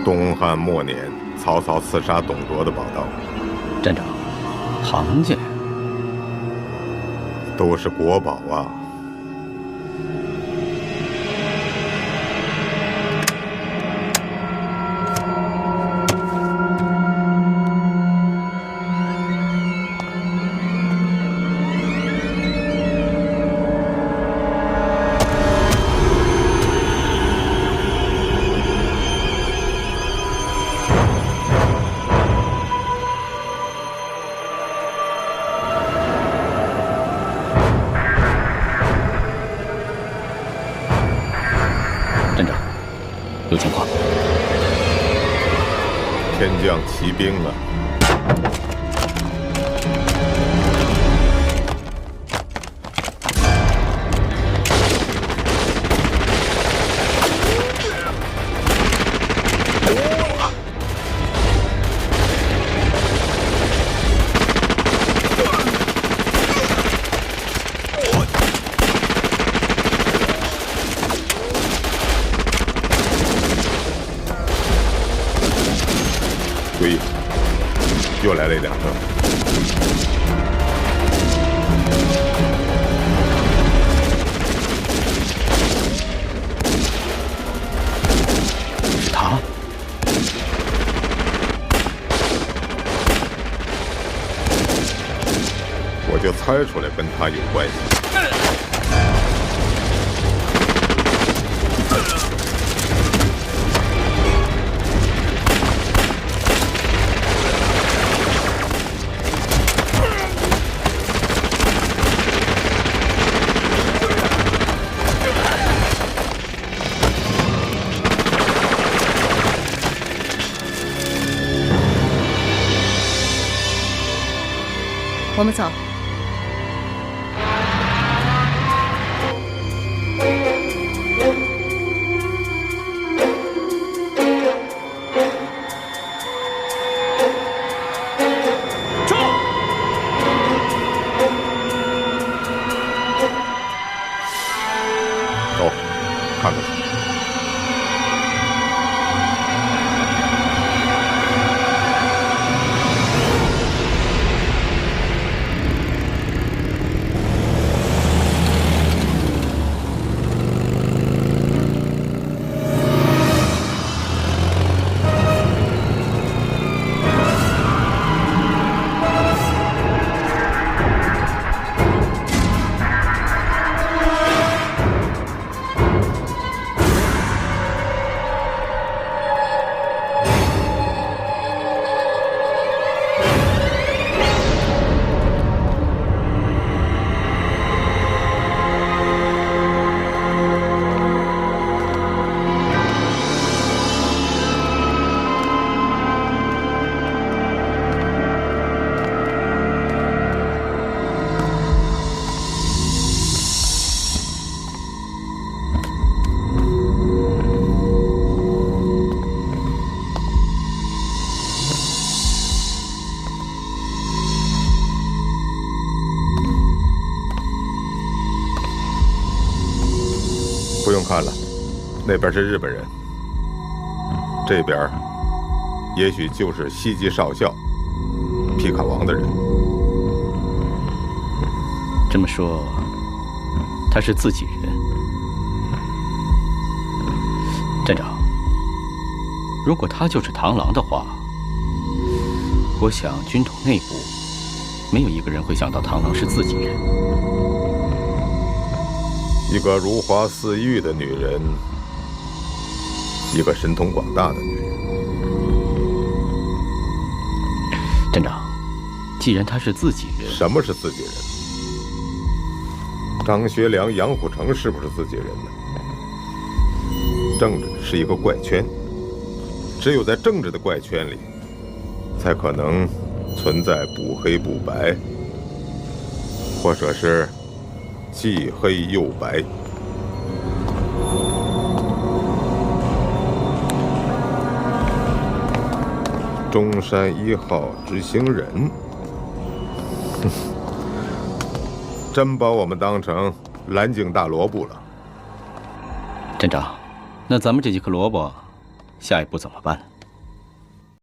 东汉末年，曹操刺杀董卓的宝刀。站长，行家都是国宝啊！有情况，天降奇兵了。注意，又来了一辆车。是他。我就猜出来跟他有关系。我们走。那边是日本人，这边也许就是西级少校皮卡王的人。这么说，他是自己人。站长，如果他就是螳螂的话，我想军统内部没有一个人会想到螳螂是自己人。一个如花似玉的女人，一个神通广大的女人。站长，既然他是自己人，什么是自己人？张学良、杨虎城是不是自己人呢？政治是一个怪圈，只有在政治的怪圈里，才可能存在不黑不白，或者是既黑又白。中山1号执行人，真把我们当成蓝鲸大萝卜了。站长，那咱们这几颗萝卜，下一步怎么办？